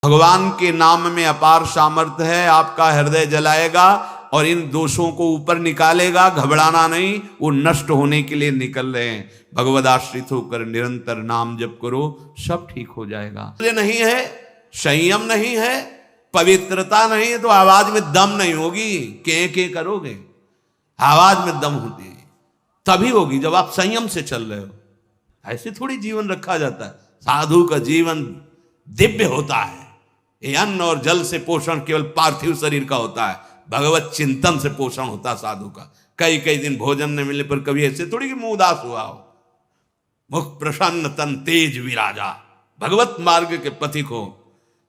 भगवान के नाम में अपार सामर्थ्य है, आपका हृदय जलाएगा और इन दोषों को ऊपर निकालेगा। घबराना नहीं, वो नष्ट होने के लिए निकल रहे हैं। भगवद आश्रित होकर निरंतर नाम जप करो, सब ठीक हो जाएगा। नहीं है, संयम नहीं है, पवित्रता नहीं है, तो आवाज में दम नहीं होगी। के करोगे, आवाज में दम होती है तभी होगी जब आप संयम से चल रहे हो। ऐसे थोड़ी जीवन रखा जाता है। साधु का जीवन दिव्य होता है। ये अन्न और जल से पोषण केवल पार्थिव शरीर का होता है, भगवत चिंतन से पोषण होता है साधु का। कई कई दिन भोजन न मिलने पर कभी ऐसे थोड़ी कि मुंह उदास हुआ हो। मुख प्रसन्न तन तेज विराजा। भगवत मार्ग के पथिक हो,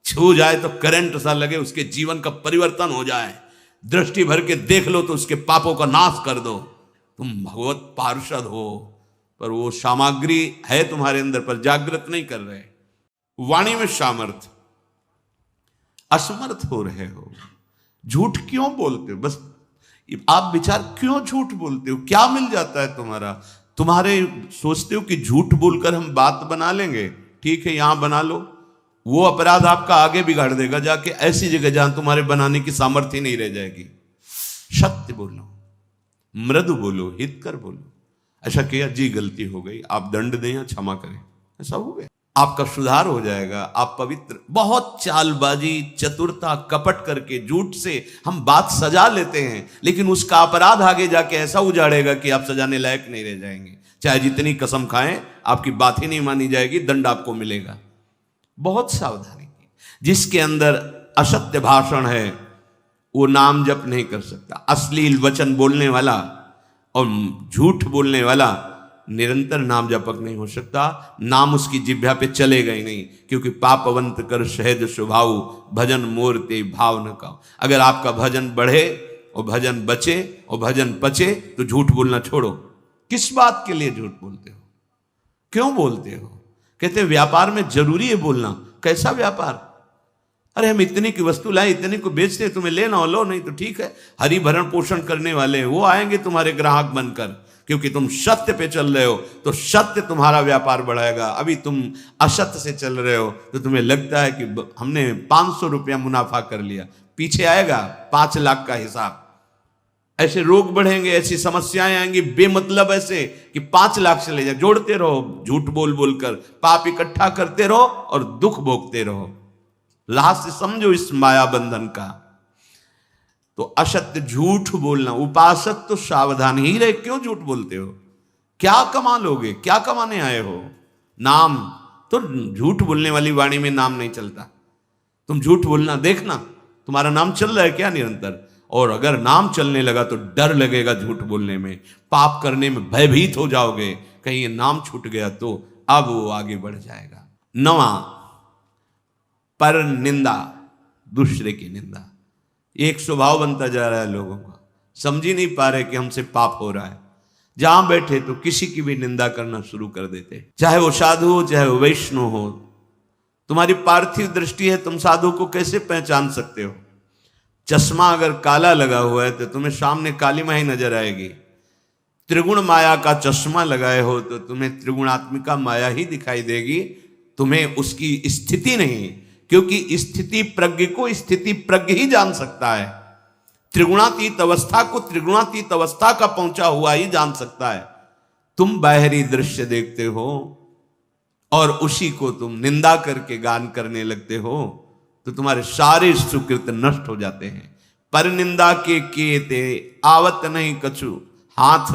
छू जाए तो करंट सा लगे, उसके जीवन का परिवर्तन हो जाए। दृष्टि भर के देख लो तो उसके पापों का नाश कर दो। तुम भगवत पार्षद हो, पर वो सामग्री है तुम्हारे अंदर, पर जागृत नहीं कर रहे। वाणी में सामर्थ्य, असमर्थ हो रहे हो। झूठ क्यों बोलते हो? बस आप विचार, क्यों झूठ बोलते हो? क्या मिल जाता है तुम्हारे सोचते हो कि झूठ बोलकर हम बात बना लेंगे, ठीक है यहां बना लो। वो अपराध आपका आगे बिगाड़ देगा जाके ऐसी जगह जहां तुम्हारे बनाने की सामर्थ्य नहीं रह जाएगी। सत्य बोलो, मृदु बोलो, हितकर बोलो। ऐसा किया जी गलती हो गई, आप दंड दें या क्षमा करें, ऐसा हो गया, आपका सुधार हो जाएगा, आप पवित्र। बहुत चालबाजी, चतुरता, कपट करके झूठ से हम बात सजा लेते हैं, लेकिन उसका अपराध आगे जाके ऐसा उजाड़ेगा कि आप सजाने लायक नहीं रह जाएंगे। चाहे जितनी कसम खाएं, आपकी बात ही नहीं मानी जाएगी, दंड आपको मिलेगा। बहुत सावधानी की। जिसके अंदर असत्य भाषण है वो नाम जप नहीं कर सकता। अश्लील वचन बोलने वाला और झूठ बोलने वाला निरंतर नाम जपक नहीं हो सकता। नाम उसकी जिह्वा पे चलेगा ही नहीं, क्योंकि पापवंत कर सहज स्वभाव, भजन मोरते भाव न का। अगर आपका भजन बढ़े और भजन बचे और भजन पचे तो झूठ बोलना छोड़ो। किस बात के लिए झूठ बोलते हो? क्यों बोलते हो? कहते व्यापार में जरूरी है बोलना। कैसा व्यापार? अरे हम इतने की वस्तु लाए, इतने को बेचते, तुम्हें लेना हो लो, नहीं तो ठीक है। हरि भरण पोषण करने वाले वो आएंगे तुम्हारे ग्राहक बनकर, क्योंकि तुम सत्य पे चल रहे हो तो सत्य तुम्हारा व्यापार बढ़ाएगा। अभी तुम असत्य से चल रहे हो तो तुम्हें लगता है कि हमने 500 रुपया मुनाफा कर लिया, पीछे आएगा 5 लाख का हिसाब। ऐसे रोग बढ़ेंगे, ऐसी समस्याएं आएंगी बेमतलब, ऐसे कि 5 लाख चले जाए। जोड़ते रहो, झूठ बोल बोलकर पाप इकट्ठा करते रहो और दुख भोगते रहो। लास्ट समझो इस माया बंधन का। तो असत्य झूठ बोलना, उपासक तो सावधान ही रहे। क्यों झूठ बोलते हो? क्या कमा लोगे? क्या कमाने आए हो? नाम तो, झूठ बोलने वाली वाणी में नाम नहीं चलता। तुम झूठ बोलना देखना, तुम्हारा नाम चल रहा है क्या निरंतर? और अगर नाम चलने लगा तो डर लगेगा झूठ बोलने में, पाप करने में भयभीत हो जाओगे, कहीं ये नाम छूट गया तो। अब वो आगे बढ़ जाएगा। 9, पर निंदा, दूसरे की निंदा। एक स्वभाव बनता जा रहा है लोगों का, समझ ही नहीं पा रहे कि हमसे पाप हो रहा है। जहां बैठे तो किसी की भी निंदा करना शुरू कर देते, चाहे वो साधु हो चाहे वो वैष्णव हो। तुम्हारी पार्थिव दृष्टि है, तुम साधु को कैसे पहचान सकते हो? चश्मा अगर काला लगा हुआ है तो तुम्हें सामने काली माही नजर आएगी। त्रिगुण माया का चश्मा लगाए हो तो तुम्हें त्रिगुणात्मिका माया ही दिखाई देगी, तुम्हें उसकी स्थिति नहीं, क्योंकि स्थिति प्रज्ञ को स्थिति प्रज्ञ ही जान सकता है। त्रिगुणातीत अवस्था को त्रिगुणातीत अवस्था का पहुंचा हुआ ही जान सकता है। तुम बाहरी दृश्य देखते हो और उसी को तुम निंदा करके गान करने लगते हो तो तुम्हारे सारे सुकृत नष्ट हो जाते हैं। पर निंदा के ते आवत नहीं कछु हाथ,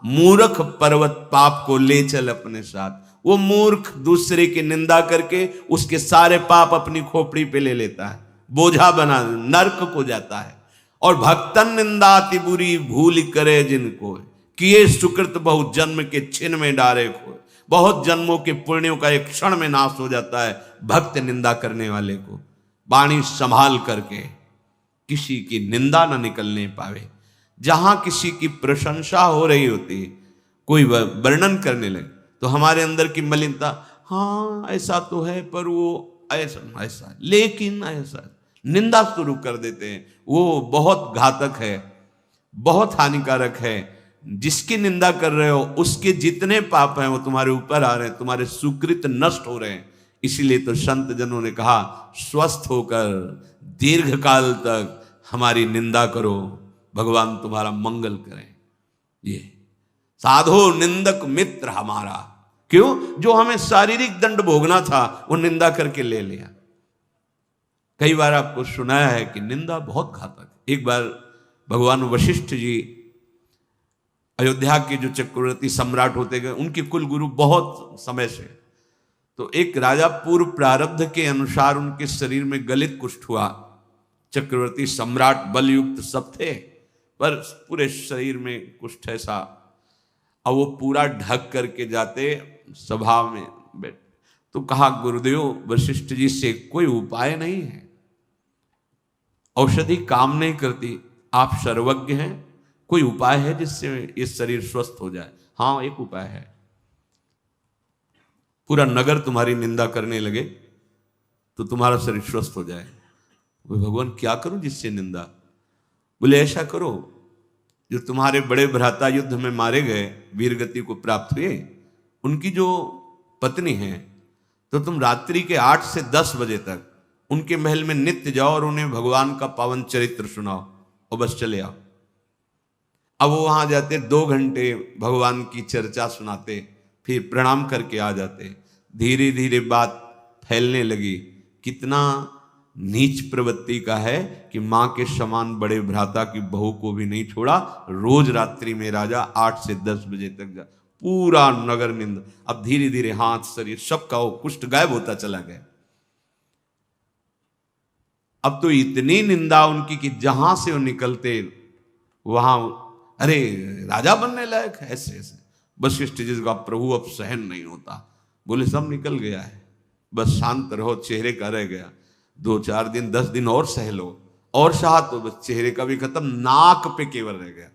मूर्ख पर्वत पाप को ले चल अपने साथ। वो मूर्ख दूसरे की निंदा करके उसके सारे पाप अपनी खोपड़ी पे ले लेता है, बोझा बना नरक को जाता है। और भक्तन निंदा अति बुरी भूल करे जिनको, किए सुकृत बहुत जन्म के छिन में डारे खोए। बहुत जन्मों के पुण्यों का एक क्षण में नाश हो जाता है भक्त निंदा करने वाले को। वाणी संभाल करके किसी की निंदा न निकलने पावे। जहां किसी की प्रशंसा हो रही होती है, कोई वर्णन करने लगे तो हमारे अंदर की मलिनता, हाँ ऐसा तो है पर वो ऐसा लेकिन ऐसा, निंदा शुरू कर देते हैं। वो बहुत घातक है, बहुत हानिकारक है। जिसकी निंदा कर रहे हो उसके जितने पाप हैं वो तुम्हारे ऊपर आ रहे हैं, तुम्हारे सुकृत नष्ट हो रहे हैं। इसीलिए तो संत जनों ने कहा, स्वस्थ होकर दीर्घ काल तक हमारी निंदा करो, भगवान तुम्हारा मंगल करें। ये साधो निंदक मित्र हमारा, क्यों? जो हमें शारीरिक दंड भोगना था वो निंदा करके ले लिया। कई बार आपको सुनाया है कि निंदा बहुत घातक है। एक बार भगवान वशिष्ठ जी अयोध्या के जो चक्रवर्ती सम्राट होते गए, उनके कुल गुरु बहुत समय से, तो एक राजा पूर्व प्रारब्ध के अनुसार उनके शरीर में गलित कुष्ठ हुआ। चक्रवर्ती सम्राट बलयुक्त सब थे, पर पूरे शरीर में कुष्ठ ऐसा। अब वो पूरा ढक करके जाते सभा में बैठ, तो कहा, गुरुदेव वशिष्ठ जी से कोई उपाय नहीं है, औषधि काम नहीं करती, आप सर्वज्ञ हैं, कोई उपाय है जिससे ये शरीर स्वस्थ हो जाए? हाँ, एक उपाय है, पूरा नगर तुम्हारी निंदा करने लगे तो तुम्हारा शरीर स्वस्थ हो जाए। वो भगवान क्या करूं जिससे निंदा? बोले ऐसा करो, जो तुम्हारे बड़े भ्राता युद्ध में मारे गए, वीरगति को प्राप्त हुए, उनकी जो पत्नी है, तो तुम रात्रि के 8 से 10 बजे तक उनके महल में नित्य जाओ और उन्हें भगवान का पावन चरित्र सुनाओ और बस चले आओ। अब वो वहां जाते, 2 घंटे भगवान की चर्चा सुनाते, फिर प्रणाम करके आ जाते। धीरे धीरे बात फैलने लगी, कितना नीच प्रवृत्ति का है कि मां के समान बड़े भ्राता की बहू को भी नहीं छोड़ा। रोज रात्रि में राजा 8 से 10 बजे तक जा, पूरा नगर निंदा। अब धीरे धीरे हाथ, शरीर सबका वो कुष्ठ गायब होता चला गया। अब तो इतनी निंदा उनकी कि जहां से वो निकलते वहां, अरे राजा बनने लायक है, ऐसे ऐसे। वशिष्ठ जी का, प्रभु अब सहन नहीं होता। बोले सब निकल गया है, बस शांत रहो, चेहरे का रह गया, 2-4 दिन 10 दिन और सह लो, और सहा तो बस चेहरे का भी खत्म, नाक पे केवल रह गया।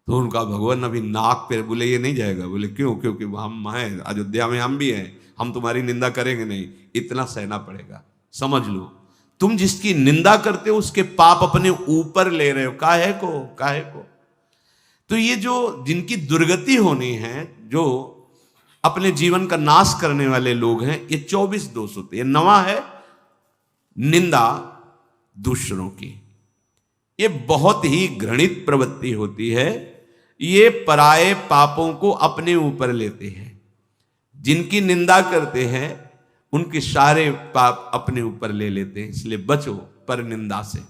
तो उनका, भगवान अभी नाक पे? बोले ये नहीं जाएगा। बोले क्यों? क्योंकि हम हैं अयोध्या में, हम भी हैं, हम तुम्हारी निंदा करेंगे नहीं, इतना सहना पड़ेगा। समझ लो, तुम जिसकी निंदा करते हो उसके पाप अपने ऊपर ले रहे हो, काहे को। तो ये जो जिनकी दुर्गति होनी है, जो अपने जीवन का नाश करने वाले लोग हैं, ये 24 दोष होते हैं। 9वां है निंदा दूसरों की। ये बहुत ही घृणित प्रवृत्ति होती है। ये पराये पापों को अपने ऊपर लेते हैं। जिनकी निंदा करते हैं उनके सारे पाप अपने ऊपर ले लेते हैं, इसलिए बचो पर निंदा से।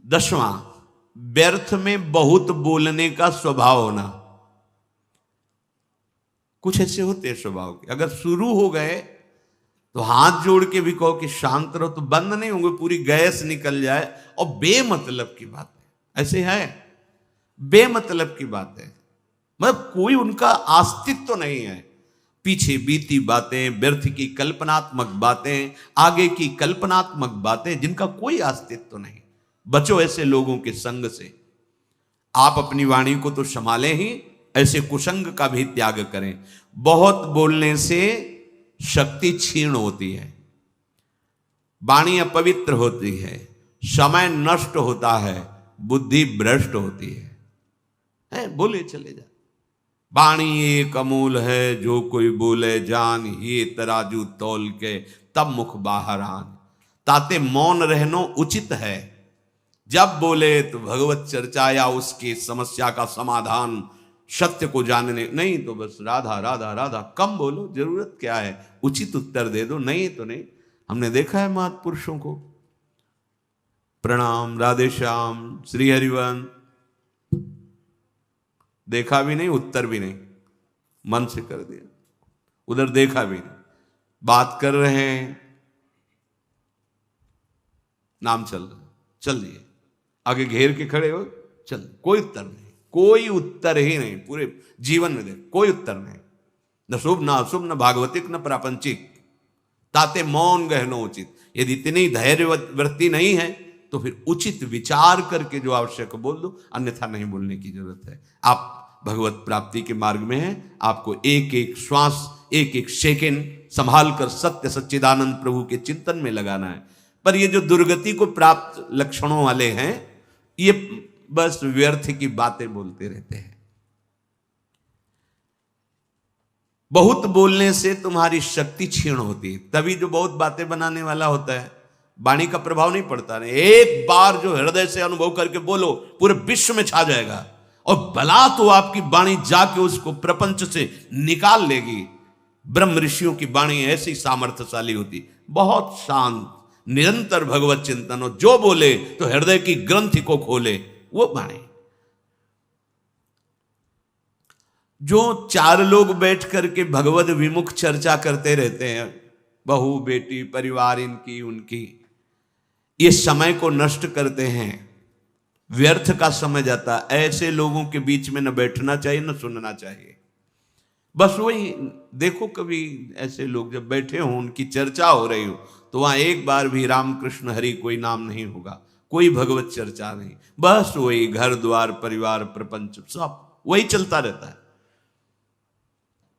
10वां, व्यर्थ में बहुत बोलने का स्वभाव होना। कुछ ऐसे होते हैं स्वभाव के, अगर शुरू हो गए तो हाथ जोड़ के भी कहो कि शांत रहो तो बंद नहीं होंगे, पूरी गैस निकल जाए। और बेमतलब की बात है, ऐसे है, बेमतलब की बात है, मतलब कोई उनका अस्तित्व तो नहीं है। पीछे बीती बातें, व्यर्थ की कल्पनात्मक बातें, आगे की कल्पनात्मक बातें, जिनका कोई अस्तित्व तो नहीं। बचो ऐसे लोगों के संग से। आप अपनी वाणी को तो संभालें ही, ऐसे कुसंग का भी त्याग करें। बहुत बोलने से शक्ति क्षीण होती है, वाणी अपवित्र होती है, समय नष्ट होता है, बुद्धि भ्रष्ट होती है? बोले चले जा। वाणी एक अमूल है, जो कोई बोले जान, ये तराजू तौल के तब मुख बाहर आन। ताते मौन रहनो उचित है, जब बोले तो भगवत चर्चा या उसकी समस्या का समाधान, सत्य को जानने, नहीं तो बस राधा राधा राधा। कम बोलो, जरूरत क्या है, उचित उत्तर दे दो, नहीं तो नहीं। हमने देखा है महापुरुषों को। प्रणाम, राधे श्याम, श्री हरिवंश, देखा भी नहीं, उत्तर भी नहीं, मन से कर दिया, उधर देखा भी नहीं। बात कर रहे हैं, नाम चल रहा, चल दिए, आगे घेर के खड़े हो, चल, कोई उत्तर नहीं, कोई उत्तर ही नहीं। पूरे जीवन में देख, कोई उत्तर नहीं, न शुभ न अशुभ, न भागवतिक न प्रापंचिक। ताते मौन गहनो उचित। यदि इतनी धैर्य वृत्ति नहीं है तो फिर उचित विचार करके जो आवश्यक बोल दो, अन्यथा नहीं बोलने की जरूरत है। आप भगवत प्राप्ति के मार्ग में हैं, आपको एक एक श्वास, एक एक सेकंड संभाल कर सत्य सच्चिदानंद प्रभु के चिंतन में लगाना है। पर ये जो दुर्गति को प्राप्त लक्षणों वाले हैं, ये बस व्यर्थ की बातें बोलते रहते हैं। बहुत बोलने से तुम्हारी शक्ति क्षीण होती है। तभी जो बहुत बातें बनाने वाला होता है, वाणी का प्रभाव नहीं पड़ता। नहीं, एक बार जो हृदय से अनुभव करके बोलो, पूरे विश्व में छा जाएगा। और भला तो आपकी वाणी जाके उसको प्रपंच से निकाल लेगी। ब्रह्म ऋषियों की वाणी ऐसी सामर्थ्यशाली होती, बहुत शांत, निरंतर भगवत चिंतन, और जो बोले तो हृदय की ग्रंथि को खोले, वो वाणी। जो चार लोग बैठ करके भगवत विमुख चर्चा करते रहते हैं, बहू बेटी परिवार इनकी उनकी, ये समय को नष्ट करते हैं, व्यर्थ का समय जाता। ऐसे लोगों के बीच में न बैठना चाहिए न सुनना चाहिए। बस वही देखो, कभी ऐसे लोग जब बैठे हों, उनकी चर्चा हो रही हो, तो वहां एक बार भी राम कृष्ण हरि कोई नाम नहीं होगा, कोई भगवत चर्चा नहीं। बस वही घर द्वार परिवार प्रपंच सब वही चलता रहता है।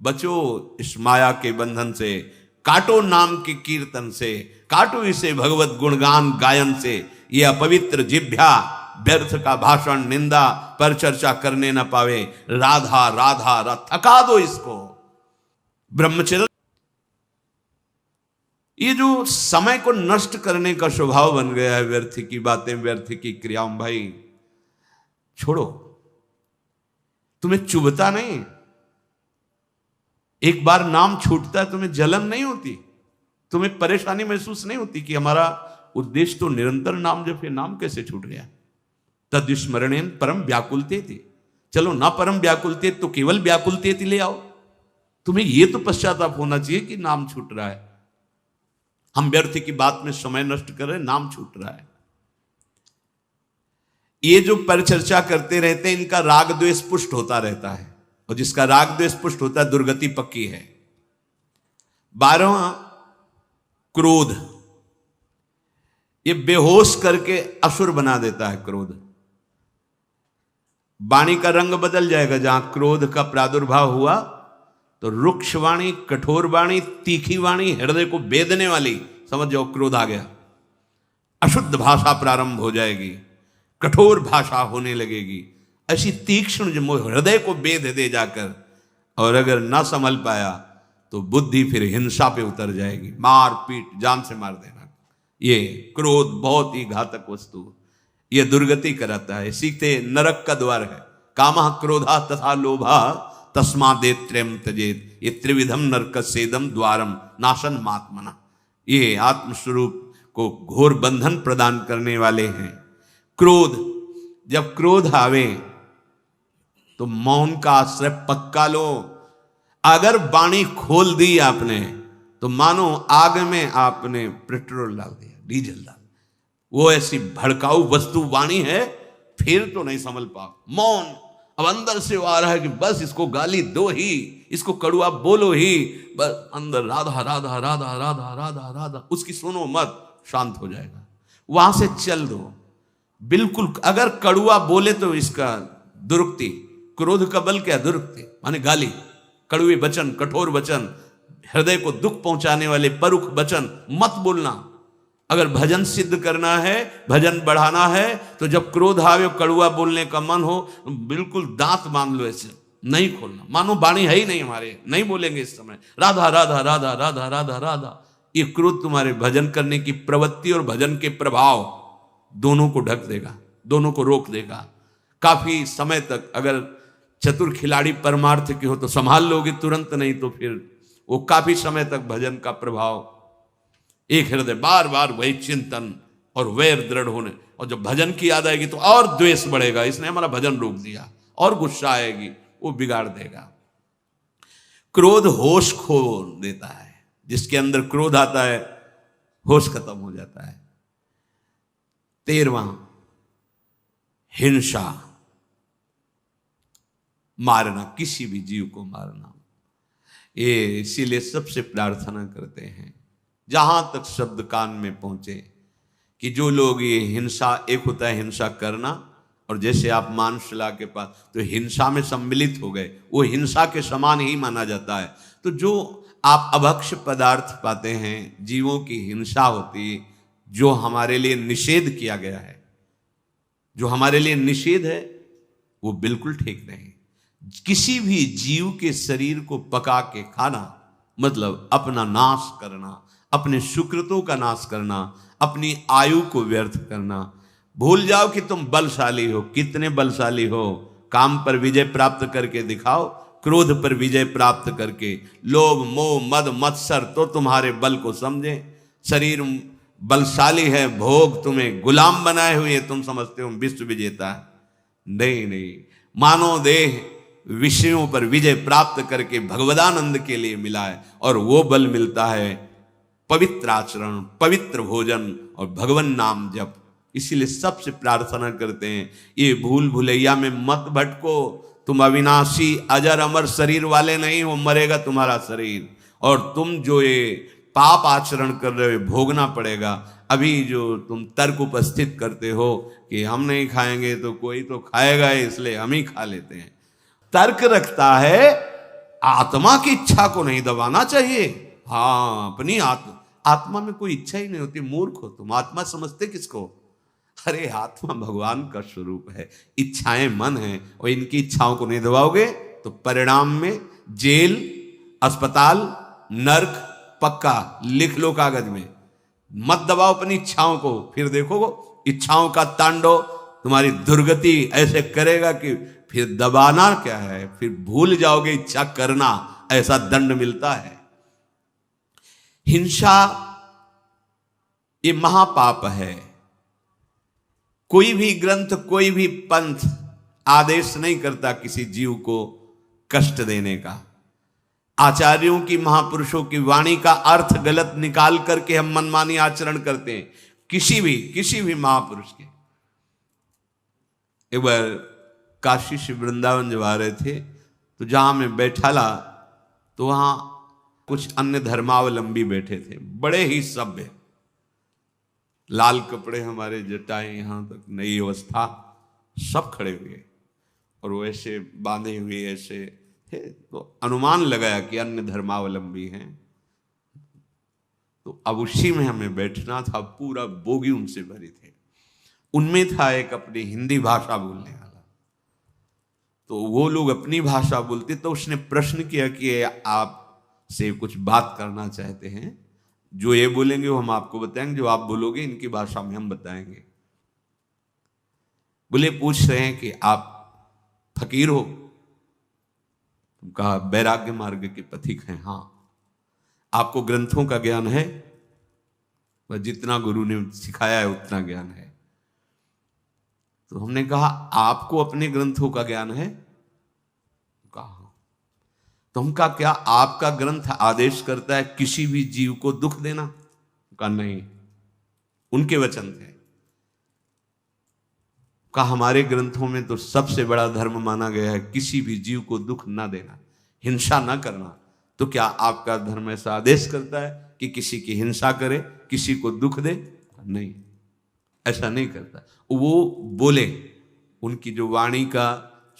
बचो इस माया के बंधन से, काटो नाम के कीर्तन से, काटो इसे भगवत गुणगान गायन से। ये अपवित्र जिह्वा व्यर्थ का भाषण निंदा पर चर्चा करने न पावे। राधा राधा रा, थका दो इसको। ब्रह्मचर्य, ये जो समय को नष्ट करने का स्वभाव बन गया है, व्यर्थ की बातें व्यर्थ की क्रियाओं, भाई छोड़ो। तुम्हें चुभता नहीं? एक बार नाम छूटता है, तुम्हें जलन नहीं होती? तुम्हें परेशानी महसूस नहीं होती कि हमारा उद्देश्य तो निरंतर नाम जपे, नाम कैसे छूट गया? तद स्मरणेन परम व्याकुलते थे। चलो ना परम व्याकुलते तो केवल व्याकुलते ले आओ। तुम्हें यह तो पश्चाताप होना चाहिए कि नाम छूट रहा है, हम व्यर्थ की बात में समय नष्ट कर रहे हैं, नाम छूट रहा है। ये जो परिचर्चा करते रहते हैं, इनका राग द्वेष पुष्ट होता रहता है, और जिसका राग द्वेष पुष्ट होता है दुर्गति पक्की है। 12वां क्रोध, ये बेहोश करके असुर बना देता है। क्रोध वाणी का रंग बदल जाएगा। जहां क्रोध का प्रादुर्भाव हुआ तो रुक्ष वाणी, कठोर वाणी, तीखी वाणी, हृदय को बेदने वाली, समझ जाओ क्रोध आ गया। अशुद्ध भाषा प्रारंभ हो जाएगी, कठोर भाषा होने लगेगी, ऐसी तीक्ष्ण जो हृदय को बेद दे जाकर। और अगर ना संभल पाया तो बुद्धि फिर हिंसा पे उतर जाएगी, मार पीट, जान से मार देना। ये क्रोध बहुत ही घातक वस्तु, ये दुर्गति कराता है। सीते नरक का द्वार है। कामः क्रोधा तथा लोभा तस्मादेत्रयम् त्यजेत्, ये त्रिविधम नरकस्येदं द्वारम नाशन मात्मना। ये आत्मस्वरूप को घोर बंधन प्रदान करने वाले हैं। क्रोध, जब क्रोध आवे तो मौन का आश्रय पक्का लो। अगर वाणी खोल दी आपने तो मानो आग में आपने पेट्रोल डाल दिया, डीजल डाल। वो ऐसी भड़काऊ वस्तु वाणी है, फिर तो नहीं संभल पाओ। मौन, अब अंदर से वो आ रहा है कि बस इसको गाली दो ही, इसको कड़ुआ बोलो ही, बस अंदर राधा राधा राधा राधा राधा राधा, उसकी सुनो मत, शांत हो जाएगा। वहां से चल दो बिल्कुल। अगर कड़ुआ बोले तो इसका दुरुक्ति, क्रोध का बल क्या? दुरुक्ति माने गाली, कड़वे वचन, कठोर वचन, हृदय को दुख पहुंचाने वाले परुख वचन मत बोलना। अगर भजन सिद्ध करना है, भजन बढ़ाना है, तो जब क्रोध आवे, कड़ुआ बोलने का मन हो, बिल्कुल दांत बांध लो, ऐसे नहीं खोलना, मानो वाणी है ही नहीं हमारे, नहीं बोलेंगे इस समय राधा राधा राधा राधा राधा राधा। ये क्रोध तुम्हारे भजन करने की प्रवृत्ति और भजन के प्रभाव दोनों को ढक देगा, दोनों को रोक देगा। काफी समय तक अगर चतुर खिलाड़ी परमार्थ के हो तो संभाल लोगे तुरंत, नहीं तो फिर वो काफी समय तक भजन का प्रभाव, एक हृदय बार बार वही चिंतन और वैर दृढ़ होने। और जब भजन की याद आएगी तो और द्वेष बढ़ेगा, इसने हमारा भजन रोक दिया, और गुस्सा आएगी, वो बिगाड़ देगा। क्रोध होश खो देता है। जिसके अंदर क्रोध आता है होश खत्म हो जाता है। 13वां हिंसा, मारना, किसी भी जीव को मारना। ये इसीलिए सबसे प्रार्थना करते हैं, जहां तक शब्द कान में पहुंचे, कि जो लोग ये हिंसा, एक होता है हिंसा करना, और जैसे आप मानसला के पास तो हिंसा में सम्मिलित हो गए, वो हिंसा के समान ही माना जाता है। तो जो आप अभक्ष पदार्थ पाते हैं, जीवों की हिंसा होती, जो हमारे लिए निषेध किया गया है, जो हमारे लिए निषेध है, वो बिल्कुल ठीक नहीं। किसी भी जीव के शरीर को पका के खाना मतलब अपना नाश करना, अपने सुकृतों का नाश करना, अपनी आयु को व्यर्थ करना। भूल जाओ कि तुम बलशाली हो, कितने बलशाली हो। काम पर विजय प्राप्त करके दिखाओ, क्रोध पर विजय प्राप्त करके। लोभ मोह मद मत्सर तो तुम्हारे बल को समझे। शरीर बलशाली है, भोग तुम्हें गुलाम बनाए हुए, तुम समझते हो विश्व विजेता है। नहीं नहीं, मानो देह विषयों पर विजय प्राप्त करके भगवदानंद के लिए मिला है, और वो बल मिलता है पवित्र आचरण, पवित्र भोजन और भगवान नाम जप। इसीलिए सबसे प्रार्थना करते हैं, ये भूल भुलैया में मत भटको। तुम अविनाशी अजर अमर शरीर वाले नहीं हो, मरेगा तुम्हारा शरीर, और तुम जो ये पाप आचरण कर रहे हो भोगना पड़ेगा। अभी जो तुम तर्क उपस्थित करते हो कि हम नहीं खाएंगे तो कोई तो खाएगा, इसलिए हम ही खा लेते हैं। तर्क रखता है आत्मा की इच्छा को नहीं दबाना चाहिए। हाँ, अपनी आत्मा में कोई इच्छा ही नहीं होती। मूर्ख हो तुम, आत्मा समझते किसको? अरे आत्मा भगवान का स्वरूप है, इच्छाएं मन है, और इनकी इच्छाओं को नहीं दबाओगे तो परिणाम में जेल, अस्पताल, नर्क पक्का। लिख लो कागज में, मत दबाओ अपनी इच्छाओं को, फिर देखो इच्छाओं का तांडव तुम्हारी दुर्गति ऐसे करेगा कि फिर दबाना क्या है, फिर भूल जाओगे इच्छा करना, ऐसा दंड मिलता है। हिंसा ये महापाप है। कोई भी ग्रंथ, कोई भी पंथ आदेश नहीं करता किसी जीव को कष्ट देने का। आचार्यों की, महापुरुषों की वाणी का अर्थ गलत निकाल करके हम मनमानी आचरण करते हैं, किसी भी महापुरुष के। एक बार काशी से वृंदावन जब आ रहे थे तो जहां मैं बैठा ला तो वहां कुछ अन्य धर्मावलंबी बैठे थे, बड़े ही सभ्य, लाल कपड़े, हमारे जटाएं यहां तक, नई अवस्था, सब खड़े हुए और वो ऐसे बांधे हुए ऐसे थे। तो अनुमान लगाया कि अन्य धर्मावलंबी हैं। तो अब उसी में हमें बैठना था, पूरा बोगी उनसे भरी थे। उनमें था एक अपनी हिंदी भाषा बोलने वाला, तो वो लोग अपनी भाषा बोलते। तो उसने प्रश्न किया कि आप से कुछ बात करना चाहते हैं, जो ये बोलेंगे वो हम आपको बताएंगे, जो आप बोलोगे इनकी भाषा में हम बताएंगे। बोले, पूछ रहे हैं कि आप फकीर हो? कहा वैराग्य मार्ग के पथिक हैं। हाँ। आपको ग्रंथों का ज्ञान है? वह जितना गुरु ने सिखाया है उतना ज्ञान है। तो हमने कहा आपको अपने ग्रंथों का ज्ञान है? कहा। तो हम कहा क्या आपका ग्रंथ आदेश करता है किसी भी जीव को दुख देना? कहा नहीं, उनके वचन थे। कहा हमारे ग्रंथों में तो सबसे बड़ा धर्म माना गया है किसी भी जीव को दुख ना देना, हिंसा ना करना। तो क्या आपका धर्म ऐसा आदेश करता है कि किसी की हिंसा करे, किसी को दुख दे? नहीं, ऐसा नहीं करता। वो बोले, उनकी जो वाणी का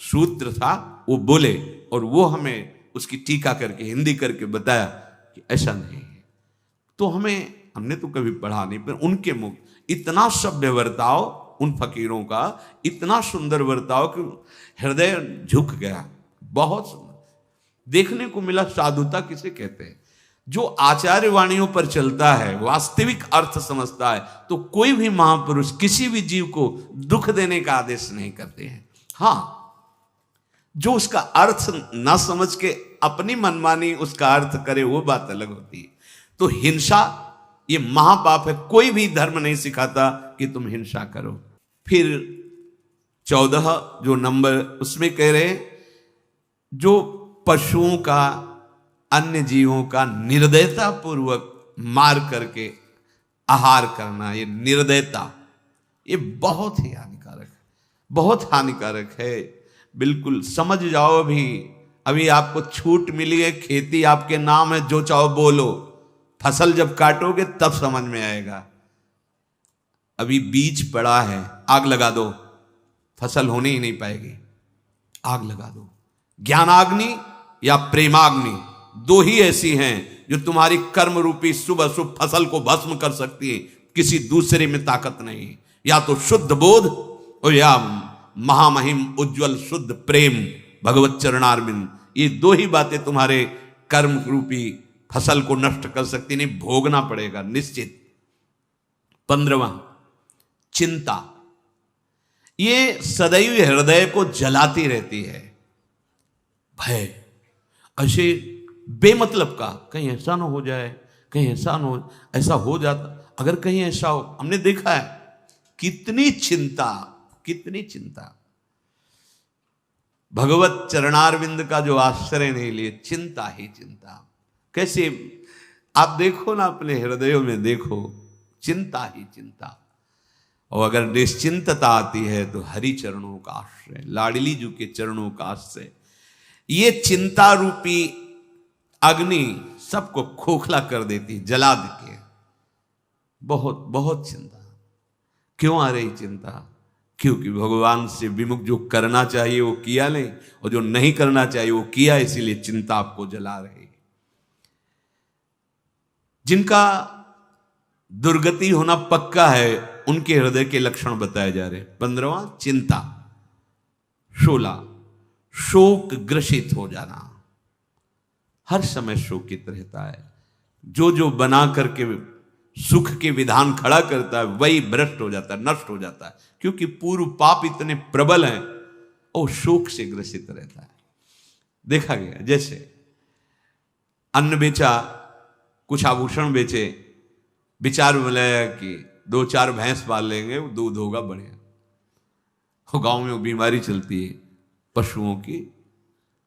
सूत्र था वो बोले, और वो हमें उसकी टीका करके हिंदी करके बताया कि ऐसा नहीं है। तो हमने तो कभी पढ़ा नहीं, पर उनके मुख इतना सभ्य बर्ताव, उन फकीरों का इतना सुंदर बर्ताव कि हृदय झुक गया। बहुत सुंदर देखने को मिला। साधुता किसे कहते हैं? जो आचार्य वाणियों पर चलता है, वास्तविक अर्थ समझता है, तो कोई भी महापुरुष किसी भी जीव को दुख देने का आदेश नहीं करते हैं। हाँ, जो उसका अर्थ ना समझ के अपनी मनमानी उसका अर्थ करे, वो बात अलग होती है। तो हिंसा ये महापाप है। कोई भी धर्म नहीं सिखाता कि तुम हिंसा करो। फिर 14 जो नंबर उसमें कह रहे हैं, जो पशुओं का, अन्य जीवों का निर्दयता पूर्वक मार करके आहार करना, ये निर्दयता, ये बहुत ही हानिकारक है, बहुत हानिकारक है। बिल्कुल समझ जाओ। अभी आपको छूट मिली है, खेती आपके नाम है, जो चाहो बोलो। फसल जब काटोगे तब समझ में आएगा। अभी बीज पड़ा है, आग लगा दो, फसल होने ही नहीं पाएगी। आग लगा दो। ज्ञानाग्नि या प्रेमाग्नि, दो ही ऐसी हैं जो तुम्हारी कर्म रूपी शुभ अशुभ फसल को भस्म कर सकती है। किसी दूसरे में ताकत नहीं। या तो शुद्ध बोध और या महामहिम उज्जवल शुद्ध प्रेम, भगवत चरणारविंद, ये दो ही बातें तुम्हारे कर्म रूपी फसल को नष्ट कर सकती, नहीं भोगना पड़ेगा निश्चित। 15वां चिंता, ये सदैव हृदय को जलाती रहती है। भय, ऐसे बेमतलब का, कहीं ऐसा ना हो जाए, कहीं ऐसा ना हो, ऐसा हो जाता, अगर कहीं ऐसा हो। हमने देखा है कितनी चिंता, कितनी चिंता। भगवत चरणारविंद का जो आश्रय नहीं लिए, चिंता ही चिंता। कैसे आप देखो ना, अपने हृदयों में देखो, चिंता ही चिंता। और अगर निश्चिंतता आती है तो हरि चरणों का आश्रय, लाडली जी के चरणों का आश्रय। ये चिंता रूपी अग्नि सबको खोखला कर देती, जला देती है। बहुत बहुत चिंता। क्यों आ रही चिंता? क्योंकि भगवान से विमुख जो करना चाहिए वो किया नहीं, और जो नहीं करना चाहिए वो किया, इसीलिए चिंता आपको जला रही। जिनका दुर्गति होना पक्का है, उनके हृदय के लक्षण बताए जा रहे। 15वां चिंता। 16 शोक ग्रसित हो जाना, हर समय शोकित रहता है। जो जो बना करके सुख के विधान खड़ा करता है वही भ्रष्ट हो जाता है, नष्ट हो जाता है, क्योंकि पूर्व पाप इतने प्रबल हैं और शोक से ग्रसित रहता है। देखा गया, जैसे अन्न बेचा, कुछ आभूषण बेचे, विचार मिलाया कि 2-4 भैंस पाल लेंगे, दूध होगा बढ़िया। और गांव में वो बीमारी चलती है पशुओं की,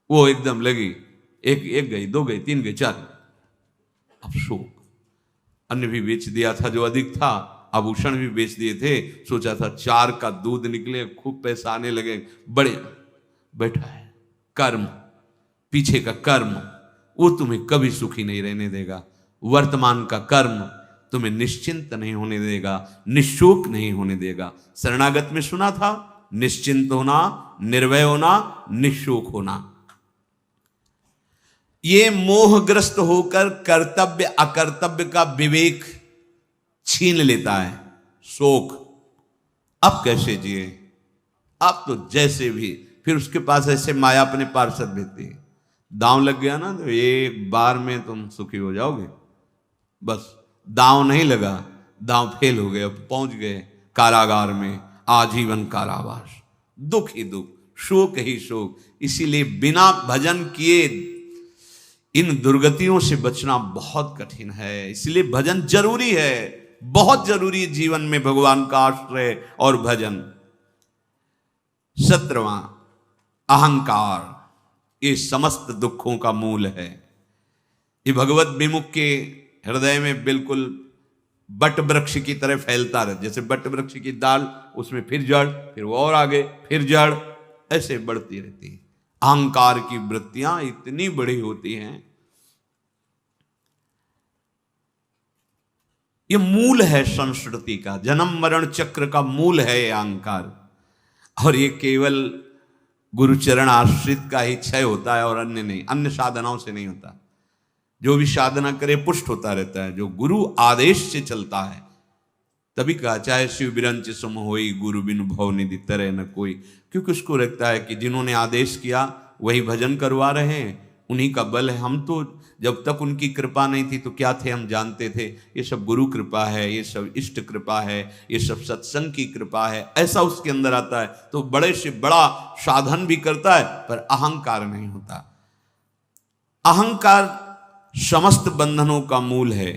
वो एकदम लगी, एक गई, 2 गई, 3 गई, 4। अब शोक। अन्न भी बेच दिया था जो अधिक था, आभूषण भी बेच दिए थे, सोचा था 4 का दूध निकले, खूब पैसा आने लगे, बड़े बैठा है। कर्म, पीछे का कर्म, वो तुम्हें कभी सुखी नहीं रहने देगा। वर्तमान का कर्म तुम्हें निश्चिंत नहीं होने देगा, निशोक नहीं होने देगा। शरणागत में सुना था, निश्चिंत होना, निर्भय होना, निशोक होना। ये मोहग्रस्त होकर कर्तव्य अकर्तव्य का विवेक छीन लेता है शोक। अब कैसे जिए? अब तो जैसे भी, फिर उसके पास ऐसे माया अपने पार्षद भेजती है, दांव लग गया ना तो एक बार में तुम सुखी हो जाओगे। बस दांव नहीं लगा, दांव फेल हो गए, अब पहुंच गए कारागार में, आजीवन कारावास, दुख ही दुख, शोक ही शोक। इसीलिए बिना भजन किए इन दुर्गतियों से बचना बहुत कठिन है। इसलिए भजन जरूरी है, बहुत जरूरी है जीवन में, भगवान का आश्रय और भजन। 17वां अहंकार, ये समस्त दुखों का मूल है। ये भगवत विमुख के हृदय में बिल्कुल बट वृक्ष की तरह फैलता रहे। जैसे बट वृक्ष की दाल, उसमें फिर जड़, फिर वो और आगे, फिर जड़, ऐसे बढ़ती रहती है। अहंकार की वृत्तियां इतनी बड़ी होती हैं। ये मूल है संस्कृति का, जन्म मरण चक्र का मूल है ये अहंकार। और ये केवल गुरुचरण आश्रित का ही क्षय होता है और अन्य नहीं, अन्य साधनाओं से नहीं होता। जो भी साधना करे पुष्ट होता रहता है। जो गुरु आदेश से चलता है, तभी कहा चाहे शिव बिरंच सम होई, गुरु बिन भव निधि तरह न कोई। क्योंकि उसको लगता है कि जिन्होंने आदेश किया वही भजन करवा रहे हैं, उन्हीं का बल है। हम तो जब तक उनकी कृपा नहीं थी तो क्या थे, हम जानते थे ये सब गुरु कृपा है, ये सब इष्ट कृपा है, ये सब सत्संग की कृपा है, ऐसा उसके अंदर आता है। तो बड़े से बड़ा साधन भी करता है, पर अहंकार नहीं होता। अहंकार समस्त बंधनों का मूल है।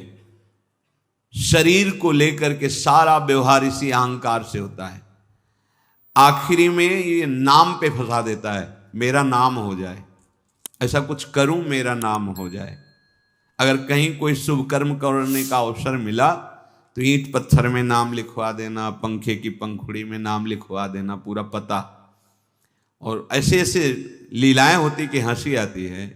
शरीर को लेकर के सारा व्यवहार इसी अहंकार से होता है। आखिरी में ये नाम पे फंसा देता है, मेरा नाम हो जाए, ऐसा कुछ करूं मेरा नाम हो जाए। अगर कहीं कोई शुभ कर्म करने का अवसर मिला तो ईंट पत्थर में नाम लिखवा देना, पंखे की पंखुड़ी में नाम लिखवा देना, पूरा पता। और ऐसे ऐसे लीलाएं होती कि हंसी आती है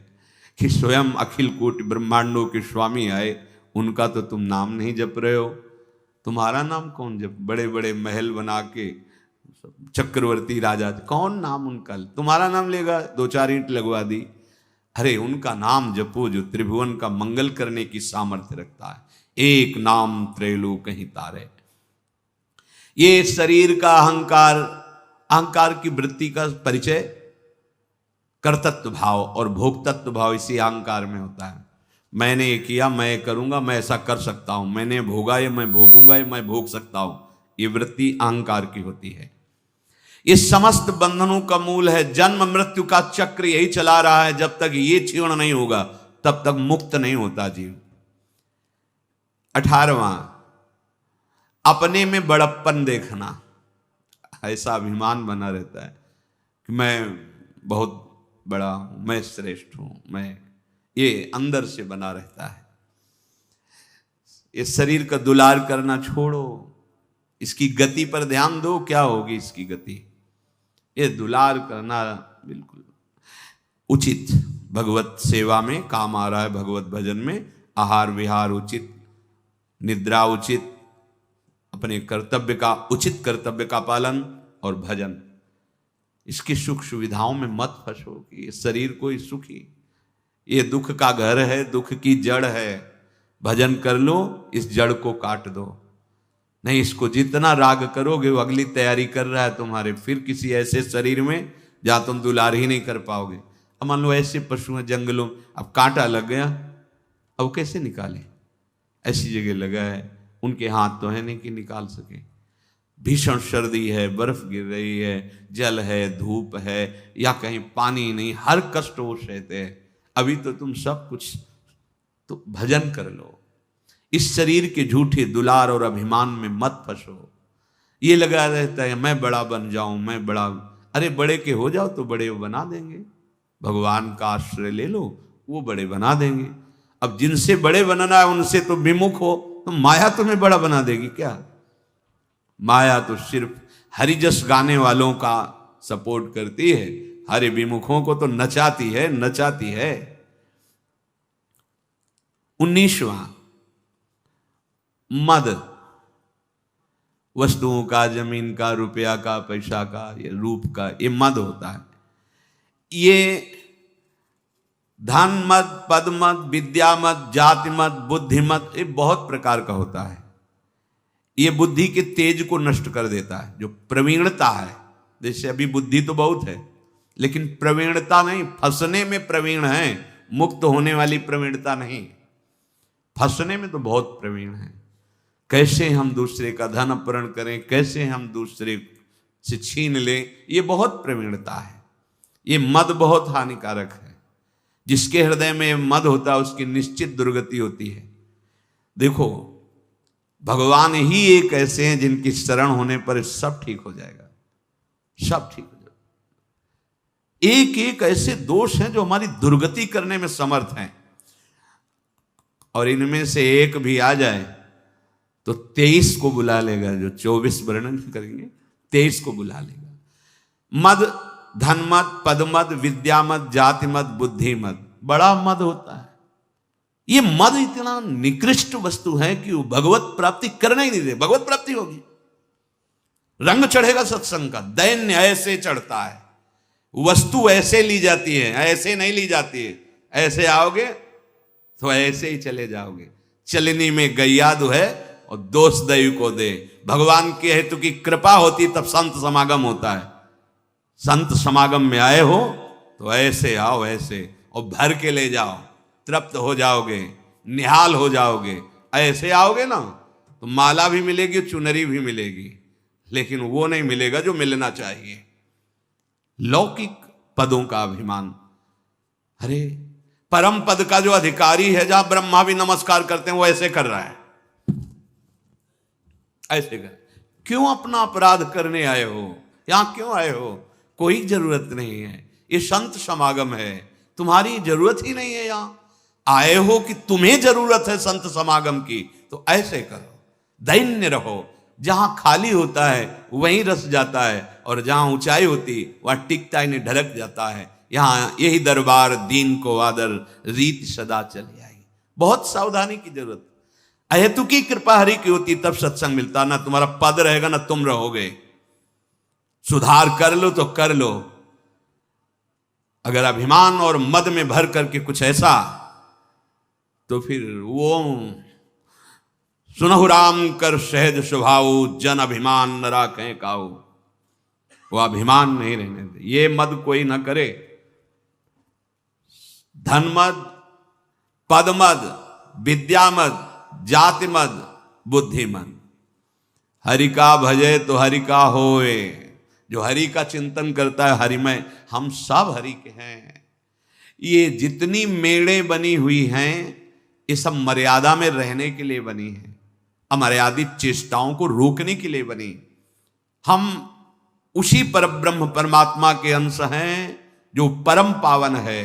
कि स्वयं अखिल कोटि ब्रह्मांडों के स्वामी आए, उनका तो तुम नाम नहीं जप रहे हो। तुम्हारा नाम कौन जप? बड़े बड़े महल बना के चक्रवर्ती राजा, कौन नाम उनका? तुम्हारा नाम लेगा, 2-4 ईंट लगवा दी। अरे उनका नाम जपो जो त्रिभुवन का मंगल करने की सामर्थ्य रखता है। एक नाम त्रैलोक कहीं तारे। ये शरीर का अहंकार, अहंकार की वृत्ति का परिचय कर्तृत्व भाव और भोक्तत्व भाव इसी अहंकार में होता है। मैंने ये किया, मैं करूंगा, मैं ऐसा कर सकता हूं, मैंने भोगा ये मैं भोगूंगा, ये मैं भोग सकता हूं। ये वृत्ति अहंकार की होती है। ये समस्त बंधनों का मूल है। जन्म मृत्यु का चक्र यही चला रहा है। जब तक ये क्षीण नहीं होगा तब तक मुक्त नहीं होता जीव। 18वां, अपने में बड़प्पन देखना। ऐसा अभिमान बना रहता है कि मैं बहुत बड़ा हूं, मैं श्रेष्ठ हूं, मैं, ये अंदर से बना रहता है। ये शरीर का दुलार करना छोड़ो, इसकी गति पर ध्यान दो। क्या होगी इसकी गति? ये दुलार करना बिल्कुल उचित, भगवत सेवा में काम आ रहा है। भगवत भजन में आहार विहार उचित, निद्रा उचित, अपने कर्तव्य का, उचित कर्तव्य का पालन और भजन। इसकी सुख सुविधाओं में मत फंसो कि शरीर कोई सुखी, ये दुख का घर है, दुख की जड़ है। भजन कर लो, इस जड़ को काट दो। नहीं, इसको जितना राग करोगे वो अगली तैयारी कर रहा है तुम्हारे, फिर किसी ऐसे शरीर में जहां तुम दुलार ही नहीं कर पाओगे। अब मान लो ऐसे पशु हैं जंगलों, अब कांटा लग गया, अब कैसे निकाले? ऐसी जगह लगा है, उनके हाथ तो है नहीं कि निकाल सके। भीषण सर्दी है, बर्फ गिर रही है, जल है, धूप है, या कहीं पानी नहीं, हर कष्ट वो सहते हैं। अभी तो तुम सब कुछ, तो भजन कर लो। इस शरीर के झूठे दुलार और अभिमान में मत फंसो। ये लगा रहता है मैं बड़ा बन जाऊं, मैं बड़ा, अरे बड़े के हो जाओ तो बड़े बना देंगे। भगवान का आश्रय ले लो, वो बड़े बना देंगे। अब जिनसे बड़े बनना है उनसे तो विमुख हो, तो माया तुम्हें बड़ा बना देगी क्या? माया तो सिर्फ हरिजस गाने वालों का सपोर्ट करती है, हरि विमुखों को तो नचाती है, नचाती है। 19वां, मद। वस्तुओं का, जमीन का, रुपया का, पैसा का, ये रूप का, ये मद होता है। ये धन मद, पद मद, विद्या मद, जाति मद, बुद्धि मद, ये बहुत प्रकार का होता है। ये बुद्धि के तेज को नष्ट कर देता है। जो प्रवीणता है, जैसे अभी बुद्धि तो बहुत है लेकिन प्रवीणता नहीं, फंसने में प्रवीण है, मुक्त होने वाली प्रवीणता नहीं। फंसने में तो बहुत प्रवीण है। कैसे हम दूसरे का धन अपहरण करें, कैसे हम दूसरे से छीन लें, ये बहुत प्रवीणता है। ये मद बहुत हानिकारक है। जिसके हृदय में मद होता है उसकी निश्चित दुर्गति होती है। देखो, भगवान ही एक ऐसे हैं जिनकी शरण होने पर सब ठीक हो जाएगा, सब ठीक हो जाएगा। एक एक ऐसे दोष हैं जो हमारी दुर्गति करने में समर्थ हैं, और इनमें से एक भी आ जाए तो 23 को बुला लेगा। जो 24 वर्णन करेंगे 23 को बुला लेगा। मद, धन मद, पद मद, विद्या मद, जाति मद, बुद्धि मद, बड़ा मद होता है। ये मद इतना निकृष्ट वस्तु है कि वो भगवत प्राप्ति करना ही नहीं दे। भगवत प्राप्ति होगी, रंग चढ़ेगा सत्संग का, दैन्य ऐसे चढ़ता है, वस्तु ऐसे ली जाती है, ऐसे नहीं ली जाती है। ऐसे आओगे तो ऐसे ही चले जाओगे। चलनी में गैयादु है और दोष दैव को दे। भगवान के हेतु की कृपा होती तब संत समागम होता है। संत समागम में आए हो तो ऐसे आओ, ऐसे, और भर के ले जाओ, तृप्त हो जाओगे, निहाल हो जाओगे। ऐसे आओगे ना तो माला भी मिलेगी, चुनरी भी मिलेगी, लेकिन वो नहीं मिलेगा जो मिलना चाहिए। लौकिक पदों का अभिमान, अरे परम पद का जो अधिकारी है, जहां ब्रह्मा भी नमस्कार करते हैं, वो ऐसे कर रहा है, ऐसे कर। क्यों अपना अपराध करने आए हो? यहां क्यों आए हो? कोई जरूरत नहीं है। ये संत समागम है, तुम्हारी जरूरत ही नहीं है। यहां आए हो कि तुम्हें जरूरत है संत समागम की, तो ऐसे करो, दैन्य रहो। जहां खाली होता है वहीं रस जाता है, और जहां ऊंचाई होती वहां टिकता ही नहीं, ढलक जाता है। यहां यही दरबार दीन को आदर, रीत सदा चली आई। बहुत सावधानी की जरूरत। अहेतु की कृपा हरि की होती तब सत्संग मिलता। ना तुम्हारा पद रहेगा ना तुम रहोगे। सुधार कर लो तो कर लो। अगर अभिमान और मद में भर करके कुछ ऐसा, तो फिर वो सुनहु राम कर सहज स्वभाव, जन अभिमान न राखें काऊ। वो अभिमान नहीं रहने दे। ये मद कोई ना करे, धनमद, पदमद, विद्यामद, जातिमद, बुद्धिमद। हरि का भजे तो हरि का होए। जो हरि का चिंतन करता है हरिमय, हम सब हरि के हैं। ये जितनी मेड़े बनी हुई हैं ये सब मर्यादा में रहने के लिए बनी है, अमर्यादित चेष्टाओं को रोकने के लिए बनी। हम उसी परब्रह्म परमात्मा के अंश हैं जो परम पावन है।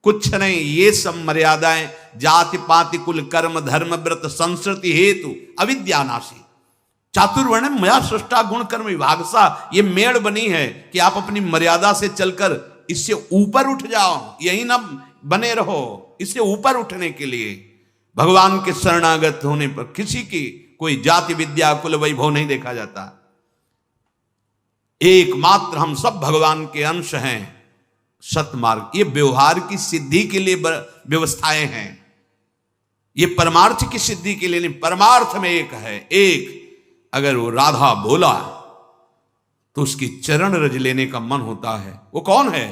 कुछ नहीं, ये सब मर्यादाएं जाति पाति कुल कर्म धर्म व्रत संस्कृति हेतु अविद्यानाशी चातुर्वर्ण मया सृष्टा गुण कर्म विभागसा, ये मेड़ बनी है कि आप अपनी मर्यादा से चलकर इससे ऊपर उठ जाओ, यही ना बने रहो। इससे ऊपर उठने के लिए भगवान के शरणागत होने पर किसी की कोई जाति विद्या कुल वैभव नहीं देखा जाता। एकमात्र हम सब भगवान के अंश हैं। सतमार्ग ये व्यवहार की सिद्धि के लिए व्यवस्थाएं हैं, ये परमार्थ की सिद्धि के लिए नहीं। परमार्थ में एक है, एक अगर वो राधा बोला तो उसकी चरण रज लेने का मन होता है। वो कौन है?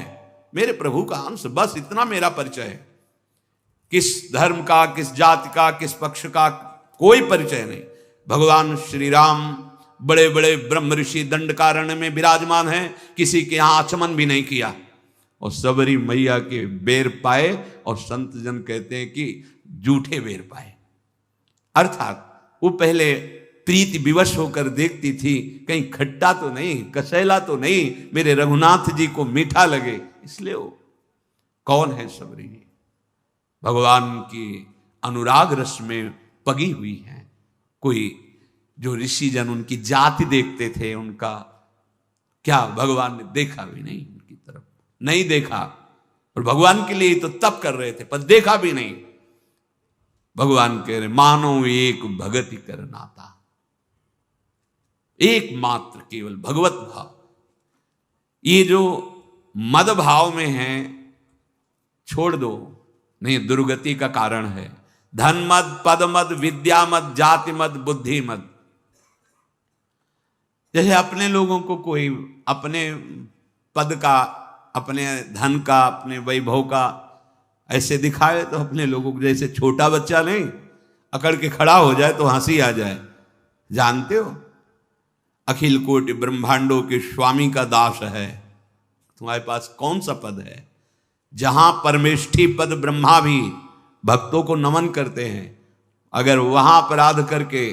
मेरे प्रभु का अंश, बस इतना मेरा परिचय है। किस धर्म का, किस जाति का, किस पक्ष का कोई परिचय नहीं। भगवान श्री राम बड़े बड़े ब्रह्म ऋषि दंडकारण्य में विराजमान हैं, किसी के यहां आचमन भी नहीं किया और सबरी मैया के बेर पाए, और संत जन कहते हैं कि जूठे बेर पाए। अर्थात वो पहले प्रीति विवश होकर देखती थी कहीं खट्टा तो नहीं, कसैला तो नहीं, मेरे रघुनाथ जी को मीठा लगे, इसलिए वो कौन है सबरी? भगवान की अनुराग रस में पगी हुई हैं। कोई जो ऋषि जन उनकी जाति देखते थे, उनका क्या भगवान ने देखा भी नहीं, उनकी तरफ नहीं देखा, और भगवान के लिए तो तप कर रहे थे पर देखा भी नहीं। भगवान कह रहे मानो एक भगति कर नाता, एकमात्र केवल भगवत भाव। ये जो मद भाव में है छोड़ दो, नहीं दुर्गति का कारण है। धन मद, पद मद, विद्या मद, जाति मद, बुद्धि मद। जैसे अपने लोगों को कोई अपने पद का, अपने धन का, अपने वैभव का ऐसे दिखाए तो अपने लोगों को जैसे छोटा बच्चा नहीं अकड़ के खड़ा हो जाए तो हंसी आ जाए। जानते हो अखिल कोटि ब्रह्मांडों के स्वामी का दास है, तुम्हारे पास कौन सा पद है? जहां परमेष्ठी पद ब्रह्मा भी भक्तों को नमन करते हैं, अगर वहां अपराध करके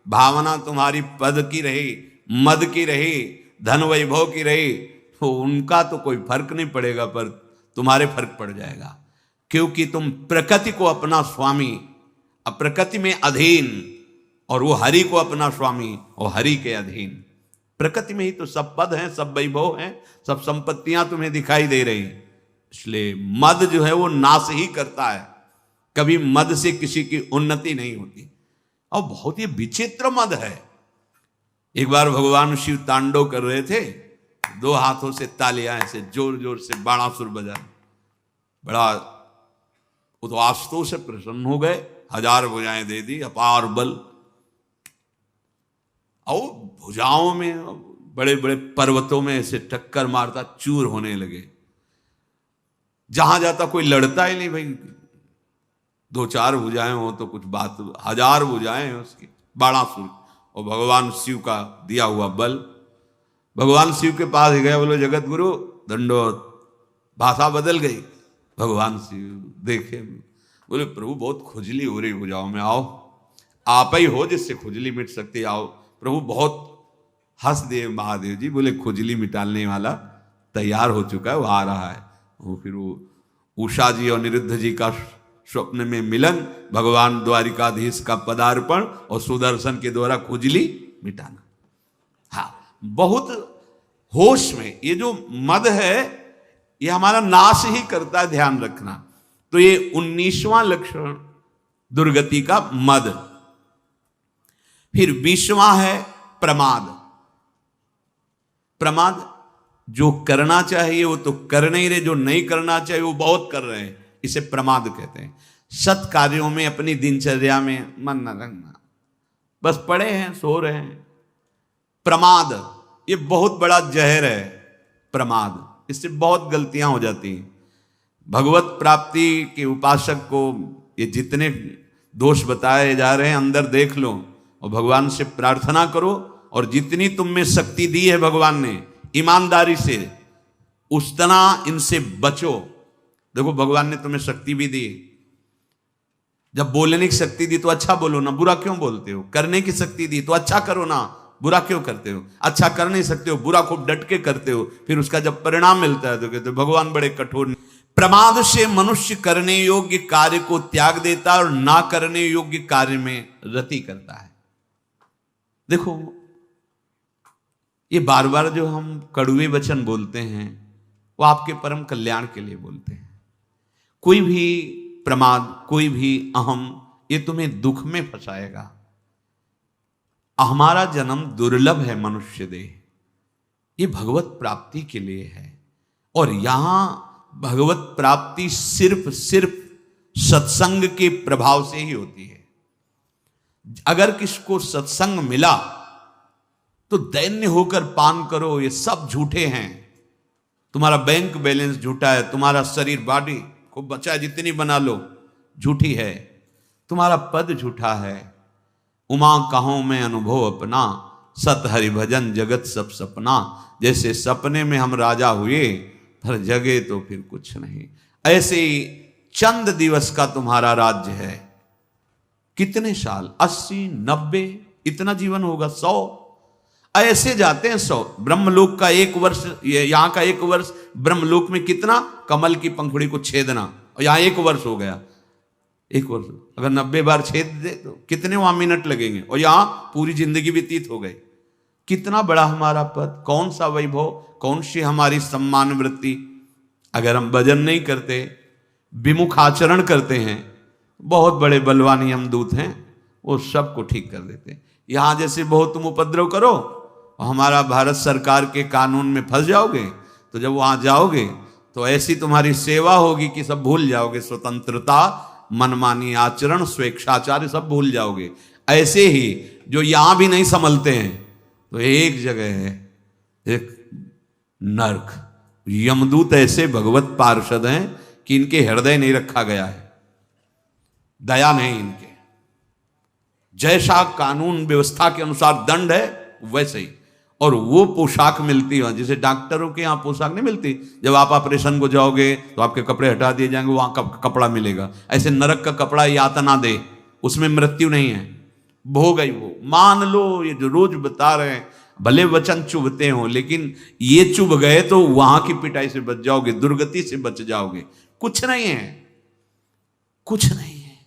भावना तुम्हारी पद की रही, मद की रही, धन वैभव की रही, तो उनका तो कोई फर्क नहीं पड़ेगा, पर तुम्हारे फर्क पड़ जाएगा। क्योंकि तुम प्रकृति को अपना स्वामी, प्रकृति में अधीन, और वो हरि को अपना स्वामी और हरि के अधीन। प्रकृति में ही तो सब पद हैं, सब वैभव हैं, सब संपत्तियां तुम्हें दिखाई दे रही। इसलिए मद जो है वो नाश ही करता है, कभी मद से किसी की उन्नति नहीं होती। और बहुत ही विचित्र मद है। एक बार भगवान शिव तांडव कर रहे थे, दो हाथों से तालियां ऐसे जोर जोर से बाणासुर बजा, बड़ा उद्वास्तों से प्रसन्न हो गए, 1000 भुजाएं दे दी, अपार बल, और भुजाओं में बड़े बड़े पर्वतों में ऐसे टक्कर मारता, चूर होने लगे। जहां जाता कोई लड़ता ही नहीं भाई, 2-4 भुजाएं हो तो कुछ बात, 1000 भुजाएं हैं उसकी, बाणासुर, और भगवान शिव का दिया हुआ बल। भगवान शिव के पास गए, बोलो जगत गुरु दंडोत, भाषा बदल गई। भगवान शिव देखे, बोले प्रभु बहुत खुजली हो रही भुजाओं में, आओ आप ही हो जिससे खुजली मिट सकती, आओ। प्रभु बहुत हंस दिए महादेव जी, बोले खुजली मिटाने वाला तैयार हो चुका है, वो आ रहा है। वो फिर वो उषा जी और निरुद्ध जी का स्वप्न में मिलन, भगवान द्वारिकाधीश का पदार्पण और सुदर्शन के द्वारा खुजली मिटाना। हाँ, बहुत होश में। ये जो मद है ये हमारा नाश ही करता है, ध्यान रखना। तो ये 19वां लक्षण दुर्गति का मद। फिर 20वां है प्रमाद। प्रमाद, जो करना चाहिए वो तो कर नहीं रहे, जो नहीं करना चाहिए वो बहुत कर रहे हैं, इसे प्रमाद कहते हैं। सत कार्यों में अपनी दिनचर्या में मन न रखना, बस पड़े हैं सो रहे हैं। प्रमाद ये बहुत बड़ा जहर है। प्रमाद, इससे बहुत गलतियां हो जाती हैं। भगवत प्राप्ति के उपासक को ये जितने दोष बताए जा रहे हैं अंदर देख लो और भगवान से प्रार्थना करो, और जितनी तुम में शक्ति दी है भगवान ने ईमानदारी से उतना इनसे बचो। देखो भगवान ने तुम्हें शक्ति भी दी, जब बोलने की शक्ति दी तो अच्छा बोलो ना, बुरा क्यों बोलते हो? करने की शक्ति दी तो अच्छा करो ना, बुरा क्यों करते हो? अच्छा कर नहीं सकते हो, बुरा खूब डट के करते हो, फिर उसका जब परिणाम मिलता है तो कहते हो भगवान बड़े कठोर। प्रमाद से मनुष्य करने योग्य कार्य को त्याग देता है और ना करने योग्य कार्य में रति करता है। देखो ये बार बार जो हम कड़वे वचन बोलते हैं वो आपके परम कल्याण के लिए बोलते हैं। कोई भी प्रमाद, कोई भी अहम, ये तुम्हें दुख में फंसाएगा। हमारा जन्म दुर्लभ है मनुष्य देह, ये भगवत प्राप्ति के लिए है, और यहां भगवत प्राप्ति सिर्फ सत्संग के प्रभाव से ही होती है। अगर किसको सत्संग मिला तो दैन्य होकर पान करो, ये सब झूठे हैं। तुम्हारा बैंक बैलेंस झूठा है, तुम्हारा शरीर बॉडी खूब बचा जितनी बना लो झूठी है, तुम्हारा पद झूठा है। उमा कहो मैं अनुभव अपना, सत हरि भजन जगत सब सपना। जैसे सपने में हम राजा हुए पर जगे तो फिर कुछ नहीं। ऐसे ही चंद दिवस का तुम्हारा राज्य है। कितने साल? 80, 90, इतना जीवन होगा, 100 ऐसे जाते हैं। 100 ब्रह्मलोक का 1 वर्ष, यहां का 1 वर्ष ब्रह्मलोक में कितना? कमल की पंखुड़ी को छेदना, और यहां 1 वर्ष हो गया। 1 वर्ष अगर 90 बार छेद दे तो कितने वहां मिनट लगेंगे, और यहां पूरी जिंदगी व्यतीत हो गई। कितना बड़ा हमारा पद, कौन सा वैभव, कौन सी हमारी सम्मान वृत्ति। अगर हम भजन नहीं करते, विमुख आचरण करते हैं, बहुत बड़े बलवानी हम दूत हैं, वो सबको ठीक कर देते हैं। यहां जैसे बहुत तुम उपद्रव करो और हमारा भारत सरकार के कानून में फंस जाओगे, तो जब वहां जाओगे तो ऐसी तुम्हारी सेवा होगी कि सब भूल जाओगे। स्वतंत्रता, मनमानी आचरण, स्वेच्छाचार सब भूल जाओगे। ऐसे ही जो यहां भी नहीं संभलते हैं तो एक जगह है, एक नरक। यमदूत ऐसे भगवत पार्षद हैं कि इनके हृदय नहीं रखा गया है, दया नहीं इनके। जैसा कानून व्यवस्था के अनुसार दंड है वैसे ही, और वो पोशाक मिलती है जैसे डॉक्टरों के यहाँ पोशाक नहीं मिलती। जब आप ऑपरेशन को जाओगे तो आपके कपड़े हटा दिए जाएंगे, वहां का कपड़ा मिलेगा। ऐसे नरक का कपड़ा यातना दे, उसमें मृत्यु नहीं है, भोग गई वो। मान लो ये जो रोज बता रहे हैं, भले वचन चुभते हो, लेकिन ये चुभ गए तो वहां की पिटाई से बच जाओगे, दुर्गति से बच जाओगे। कुछ नहीं है, कुछ नहीं है।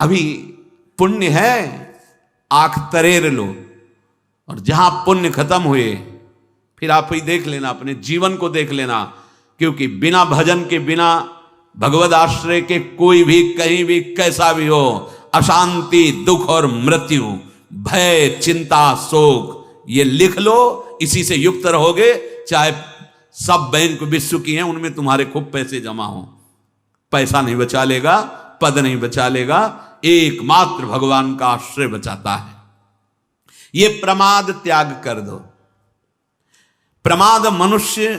अभी पुण्य है, आंख तरेर लो, और जहां पुण्य खत्म हुए फिर आप ही देख लेना, अपने जीवन को देख लेना। क्योंकि बिना भजन के, बिना भगवद आश्रय के कोई भी कहीं भी कैसा भी हो, अशांति, दुख और मृत्यु, भय, चिंता, शोक, ये लिख लो। इसी से युक्त रहोगे। चाहे सब बैंक विश्व की हैं, उनमें तुम्हारे खूब पैसे जमा हो, पैसा नहीं बचा लेगा, पद नहीं बचा लेगा। एकमात्र भगवान का आश्रय बचाता है। ये प्रमाद त्याग कर दो। प्रमाद मनुष्य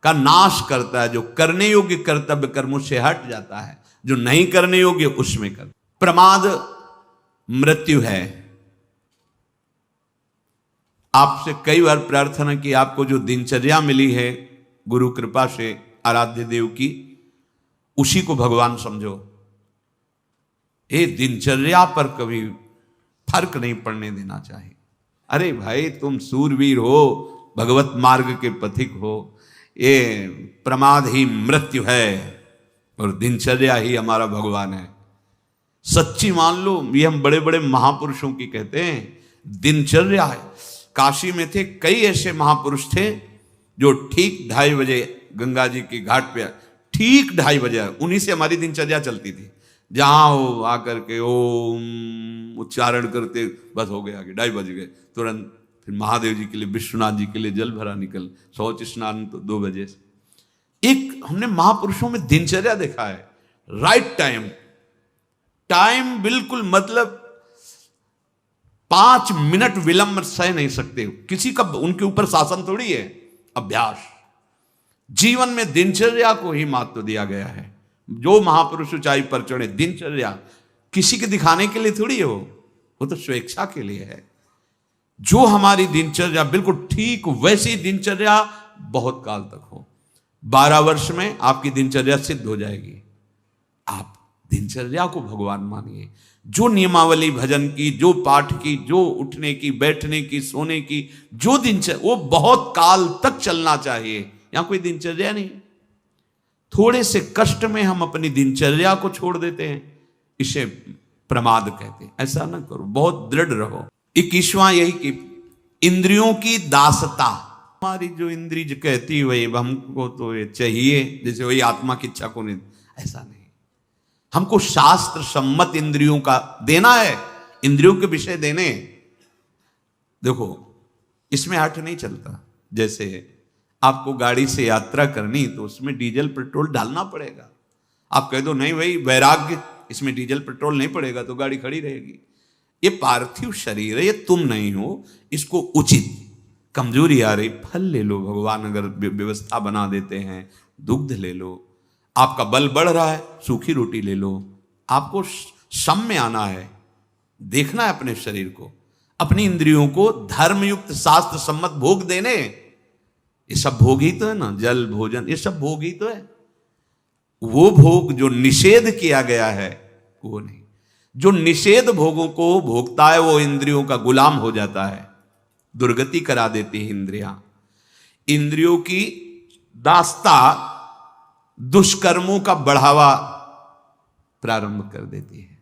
का नाश करता है, जो करने योग्य कर्तव्य कर्मों से हट जाता है, जो नहीं करने योग्य उसमें कर। प्रमाद मृत्यु है। आपसे कई बार प्रार्थना की, आपको जो दिनचर्या मिली है गुरु कृपा से आराध्य देव की, उसी को भगवान समझो। ये दिनचर्या पर कभी फर्क नहीं पड़ने देना चाहिए। अरे भाई तुम सूरवीर हो, भगवत मार्ग के पथिक हो। ये प्रमाद ही मृत्यु है और दिनचर्या ही हमारा भगवान है। सच्ची मान लो, ये हम बड़े बड़े महापुरुषों की कहते हैं दिनचर्या है। काशी में थे कई ऐसे महापुरुष थे जो ठीक 2:30 बजे गंगा जी के घाट पे, ठीक 2:30 बजे, उन्हीं से हमारी दिनचर्या चलती थी। जहां हो आकर के ओम उच्चारण करते, बस हो गया कि 2:30 बज गए, तुरंत फिर महादेव जी के लिए, विश्वनाथ जी के लिए जल भरा निकल, शौच स्नान तो 2 बजे से। एक हमने महापुरुषों में दिनचर्या देखा है, राइट टाइम बिल्कुल, मतलब 5 मिनट विलंब सह नहीं सकते। किसी का उनके ऊपर शासन थोड़ी है, अभ्यास। जीवन में दिनचर्या को ही महत्व दिया गया है। जो महापुरुष ऊंचाई पर चढ़े, दिनचर्या किसी के दिखाने के लिए थोड़ी है, वो तो स्वेच्छा के लिए है। जो हमारी दिनचर्या बिल्कुल ठीक वैसी दिनचर्या बहुत काल तक हो। 12 वर्ष में आपकी दिनचर्या सिद्ध हो जाएगी। आप दिनचर्या को भगवान मानिए। जो नियमावली भजन की, जो पाठ की, जो उठने की, बैठने की, सोने की, जो दिनचर्या, वो बहुत काल तक चलना चाहिए। यहां कोई दिनचर्या नहीं। थोड़े से कष्ट में हम अपनी दिनचर्या को छोड़ देते हैं, इसे प्रमाद कहते हैं। ऐसा ना करो, बहुत दृढ़ रहो। 21वां यही कि इंद्रियों की दासता। हमारी जो इंद्री जो कहती वही हमको तो ये चाहिए, जैसे वही आत्मा की इच्छा को नहीं, ऐसा नहीं। हमको शास्त्र सम्मत इंद्रियों का देना है, इंद्रियों के विषय देने। देखो इसमें हट नहीं चलता। जैसे आपको गाड़ी से यात्रा करनी तो उसमें डीजल पेट्रोल डालना पड़ेगा। आप कह दो नहीं भाई वैराग्य, इसमें डीजल पेट्रोल नहीं पड़ेगा, तो गाड़ी खड़ी रहेगी। ये पार्थिव शरीर है, ये तुम नहीं हो। इसको उचित, कमजोरी आ रही, फल ले लो, भगवान अगर व्यवस्था बना देते हैं, दुग्ध ले लो। आपका बल बढ़ रहा है, सूखी रोटी ले लो। आपको सम में आना है, देखना है अपने शरीर को, अपनी इंद्रियों को धर्मयुक्त शास्त्र सम्मत भोग देने। ये सब भोग ही तो है ना, जल भोजन, ये सब भोग ही तो है। वो भोग जो निषेध किया गया है वो नहीं। जो निषेध भोगों को भोगता है वो इंद्रियों का गुलाम हो जाता है, दुर्गति करा देती है इंद्रियां। इंद्रियों की दास्ता दुष्कर्मों का बढ़ावा प्रारंभ कर देती है।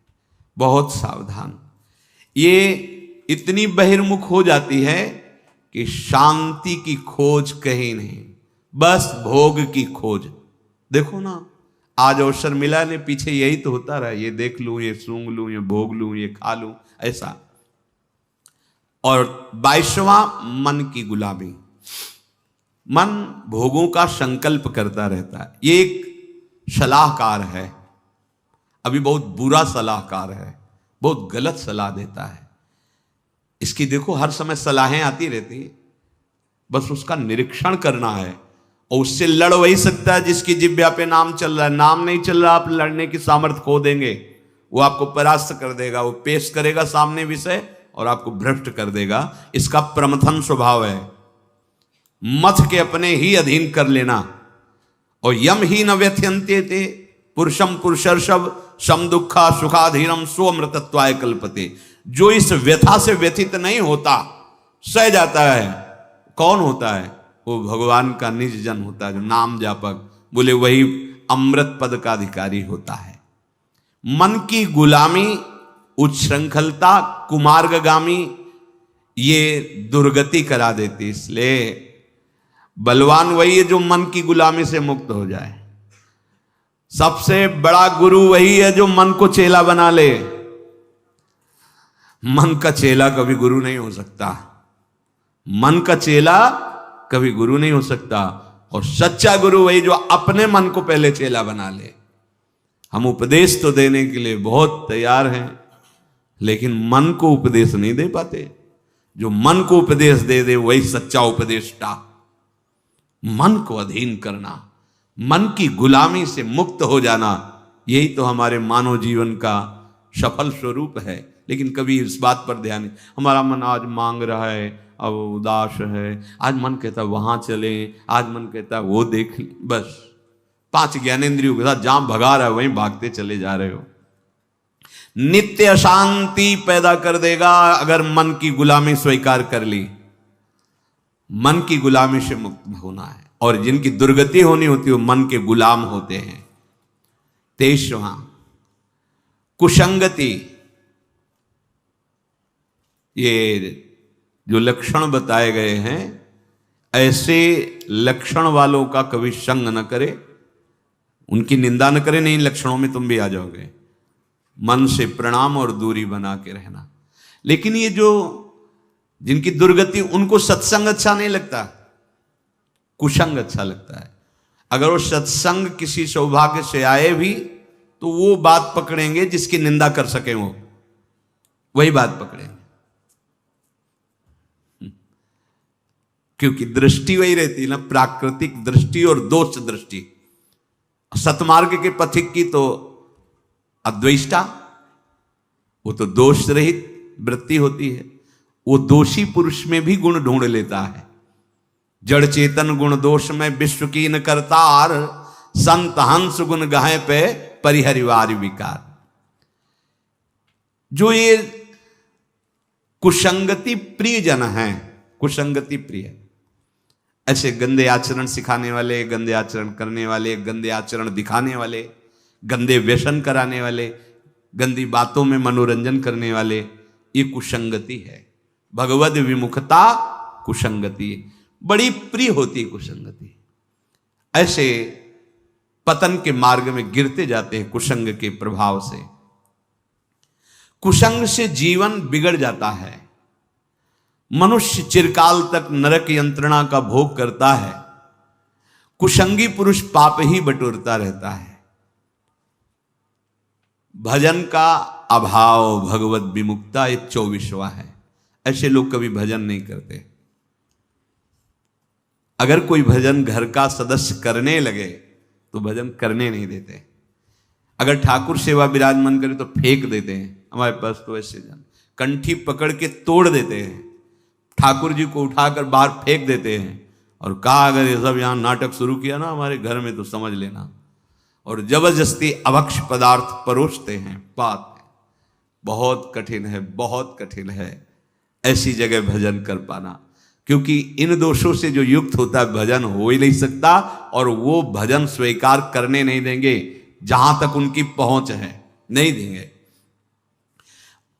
बहुत सावधान। ये इतनी बहिर्मुख हो जाती है कि शांति की खोज कहीं नहीं, बस भोग की खोज। देखो ना, आज अवसर मिला ने, पीछे यही तो होता रहा, ये देख लूं, ये सूंघ लूं, ये भोग लूं, ये खा लूं, ऐसा। और 22वां मन की गुलामी। मन भोगों का संकल्प करता रहता है। ये एक सलाहकार है, अभी बहुत बुरा सलाहकार है, बहुत गलत सलाह देता है। इसकी देखो हर समय सलाहें आती रहती है, बस उसका निरीक्षण करना है। और उससे लड़ वही सकता है जिसकी जिब्या पे नाम चल रहा है। नाम नहीं चल रहा, आप लड़ने की सामर्थ्य खो देंगे। वो आपको परास्त कर देगा, वो पेश करेगा सामने विषय और आपको भ्रष्ट कर देगा। इसका प्रमथन स्वभाव है, मथ के अपने ही अधीन कर लेना। और यम ही न व्यथ्यंते थे पुरुषम पुरुषर्षभ सम दुखा सुखाधीनम स्वमृतत्वाय कल्पते। जो इस व्यथा से व्यथित नहीं होता, सह जाता है, कौन होता है? वो भगवान का निज जन होता है, जो नाम जापक, बोले वही अमृत पद का अधिकारी होता है। मन की गुलामी, उच्छृंखलता, कुमार्गगामी, ये दुर्गति करा देती। इसलिए बलवान वही है जो मन की गुलामी से मुक्त हो जाए। सबसे बड़ा गुरु वही है जो मन को चेला बना ले। मन का चेला कभी गुरु नहीं हो सकता। मन का चेला कभी गुरु नहीं हो सकता। और सच्चा गुरु वही जो अपने मन को पहले चेला बना ले। हम उपदेश तो देने के लिए बहुत तैयार हैं, लेकिन मन को उपदेश नहीं दे पाते। जो मन को उपदेश दे दे वही सच्चा उपदेष्टा। मन को अधीन करना, मन की गुलामी से मुक्त हो जाना, यही तो हमारे मानव जीवन का सफल स्वरूप है। लेकिन कभी इस बात पर ध्यान नहीं। हमारा मन आज मांग रहा है, अब उदास है, आज मन कहता है वहां चले, आज मन कहता है वो देख, बस 5 ज्ञानेंद्रियों के साथ जहां भगा रहा है वहीं भागते चले जा रहे हो। नित्य अशांति पैदा कर देगा अगर मन की गुलामी स्वीकार कर ली। मन की गुलामी से मुक्त होना है। और जिनकी दुर्गति होनी होती है वो मन के गुलाम होते हैं। 23वां कुसंगति। ये जो लक्षण बताए गए हैं, ऐसे लक्षण वालों का कभी संग न करे, उनकी निंदा न करे। नहीं, लक्षणों में तुम भी आ जाओगे। मन से प्रणाम और दूरी बना के रहना। लेकिन ये जो जिनकी दुर्गति, उनको सत्संग अच्छा नहीं लगता, कुसंग अच्छा लगता है। अगर वो सत्संग किसी सौभाग्य से आए भी तो वो बात पकड़ेंगे जिसकी निंदा कर सके, वो वही बात पकड़ेंगे। क्योंकि दृष्टि वही रहती है ना, प्राकृतिक दृष्टि और दोष दृष्टि। सतमार्ग के पथिक की तो अद्वेष्टा, वो तो दोष रहित वृत्ति होती है। वो दोषी पुरुष में भी गुण ढूंढ लेता है। जड़ चेतन गुण दोष में विश्व की न करतार, संत हंस गुण गाहे पे परिहरिवार विकार। जो ये कुसंगति प्रिय जन हैं, कुसंगति प्रिय, ऐसे गंदे आचरण सिखाने वाले, गंदे आचरण करने वाले, गंदे आचरण दिखाने वाले, गंदे व्यसन कराने वाले, गंदी बातों में मनोरंजन करने वाले, ये कुसंगति है। भगवद विमुखता कुसंगति बड़ी प्रिय होती है। कुसंगति ऐसे पतन के मार्ग में गिरते जाते हैं कुसंग के प्रभाव से। कुसंग से जीवन बिगड़ जाता है। मनुष्य चिरकाल तक नरक यंत्रणा का भोग करता है। कुसंगी पुरुष पाप ही बटोरता रहता है। भजन का अभाव भगवत विमुक्ता एक 24वां है। ऐसे लोग कभी भजन नहीं करते। अगर कोई भजन घर का सदस्य करने लगे तो भजन करने नहीं देते। अगर ठाकुर सेवा विराजमान करे तो फेंक देते हैं। हमारे पास तो ऐसे जन कंठी पकड़ के तोड़ देते हैं, ठाकुर जी को उठाकर बाहर फेंक देते हैं और कहा अगर ये सब यहाँ नाटक शुरू किया ना हमारे घर में तो समझ लेना। और जबरदस्ती अभक्ष पदार्थ परोसते हैं। बात है बहुत कठिन है, बहुत कठिन है ऐसी जगह भजन कर पाना, क्योंकि इन दोषों से जो युक्त होता है भजन हो ही नहीं सकता। और वो भजन स्वीकार करने नहीं देंगे जहां तक उनकी पहुंच है, नहीं देंगे।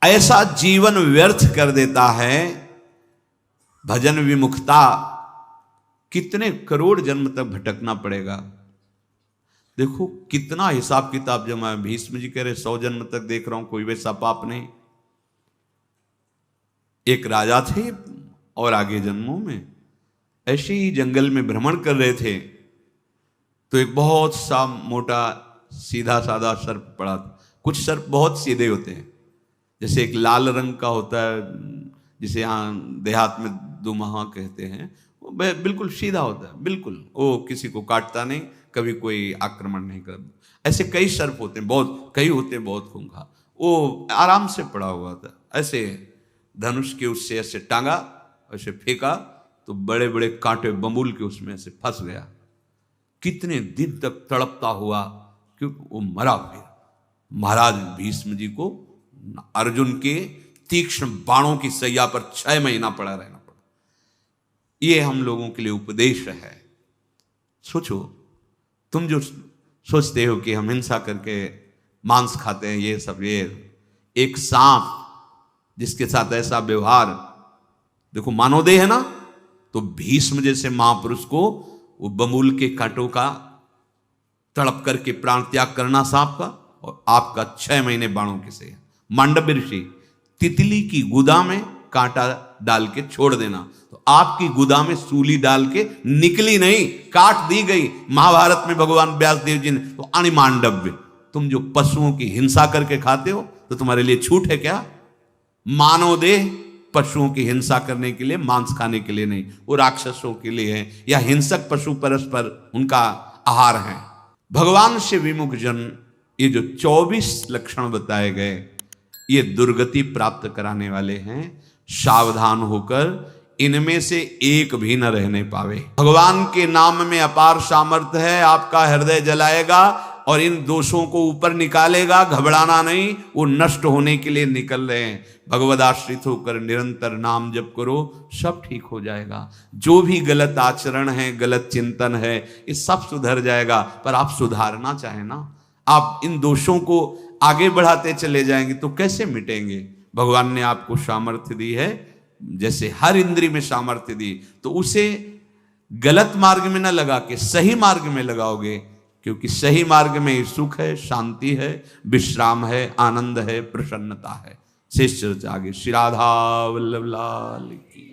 ऐसा जीवन व्यर्थ कर देता है भजन विमुखता। कितने करोड़ जन्म तक भटकना पड़ेगा। देखो कितना हिसाब किताब जमा है। भीष्म जी कह रहे 100 जन्म तक देख रहा हूं कोई वैसा पाप नहीं। एक राजा थे और आगे जन्मों में ऐसे ही जंगल में भ्रमण कर रहे थे तो एक बहुत सा मोटा सीधा साधा सर्प पड़ा था। कुछ सर्प बहुत सीधे होते हैं, जैसे एक लाल रंग का होता है जिसे यहाँ देहात में दुमहा कहते हैं, वो बिल्कुल सीधा होता है, बिल्कुल वो किसी को काटता नहीं, कभी कोई आक्रमण नहीं करता। ऐसे कई सर्प होते हैं, बहुत कई होते हैं बहुत खूंखार। वो आराम से पड़ा हुआ था, ऐसे धनुष के उससे ऐसे टांगा, ऐसे फेंका तो बड़े बड़े कांटे बंबूल के उसमें ऐसे फंस गया। कितने दिन तक तड़पता हुआ क्योंकि वो मरा फिर। महाराज भीष्म जी को अर्जुन के तीक्ष्ण बाणों की सैया पर 6 महीना पड़ा रहना पड़ा। ये हम लोगों के लिए उपदेश है। सोचो, तुम जो सोचते हो कि हम हिंसा करके मांस खाते हैं, ये सब, ये एक सांप जिसके साथ ऐसा व्यवहार, देखो मानवदेह है ना, तो भीष्म जैसे महापुरुष को वो बमूल के कांटों का तड़प करके प्राण त्याग करना सांप का, और आपका 6 महीने बाणों के से। मांडव्य ऋषि तितली की गुदा में कांटा डाल के छोड़ देना, तो आपकी गुदा में सूली डाल के निकली नहीं, काट दी गई। महाभारत में भगवान व्यासदेव जी ने तो अणिमांडव्य, तुम जो पशुओं की हिंसा करके खाते हो तो तुम्हारे लिए छूट है क्या? मानवदेह पशुओं की हिंसा करने के लिए, मांस खाने के लिए नहीं, वो राक्षसों के लिए है, या हिंसक पशु परस्पर उनका आहार है। भगवान से विमुख जन, ये जो 24 लक्षण बताए गए, ये दुर्गति प्राप्त कराने वाले हैं। सावधान होकर इनमें से एक भी न रहने पावे। भगवान के नाम में अपार सामर्थ्य है, आपका हृदय जलाएगा और इन दोषों को ऊपर निकालेगा। घबराना नहीं, वो नष्ट होने के लिए निकल रहे हैं। भगवद आश्रित होकर निरंतर नाम जप करो, सब ठीक हो जाएगा। जो भी गलत आचरण है, गलत चिंतन है, ये सब सुधर जाएगा। पर आप सुधारना चाहें ना, आप इन दोषों को आगे बढ़ाते चले जाएंगे तो कैसे मिटेंगे? भगवान ने आपको सामर्थ्य दी है, जैसे हर इंद्रिय में सामर्थ्य दी, तो उसे गलत मार्ग में न लगा के सही मार्ग में लगाओगे, क्योंकि सही मार्ग में सुख है, शांति है, विश्राम है, आनंद है, प्रसन्नता है। शेष चर्चा आगे। श्री राधा वल्लभ लाल की।